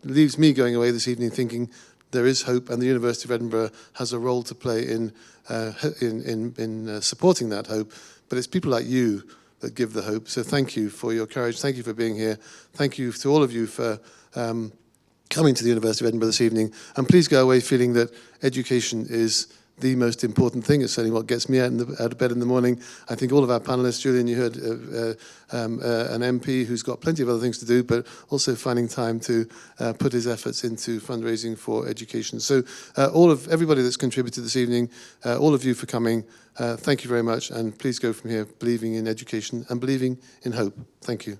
leaves me going away this evening thinking there is hope, and the University of Edinburgh has a role to play in supporting that hope. But it's people like you that give the hope. So thank you for your courage. Thank you for being here. Thank you to all of you for coming to the University of Edinburgh this evening. And please go away feeling that education is the most important thing. It's certainly what gets me out of bed in the morning. I think all of our panelists, Julian, you heard an MP who's got plenty of other things to do, but also finding time to put his efforts into fundraising for education. So everybody that's contributed this evening, all of you for coming, thank you very much. And please go from here believing in education and believing in hope. Thank you.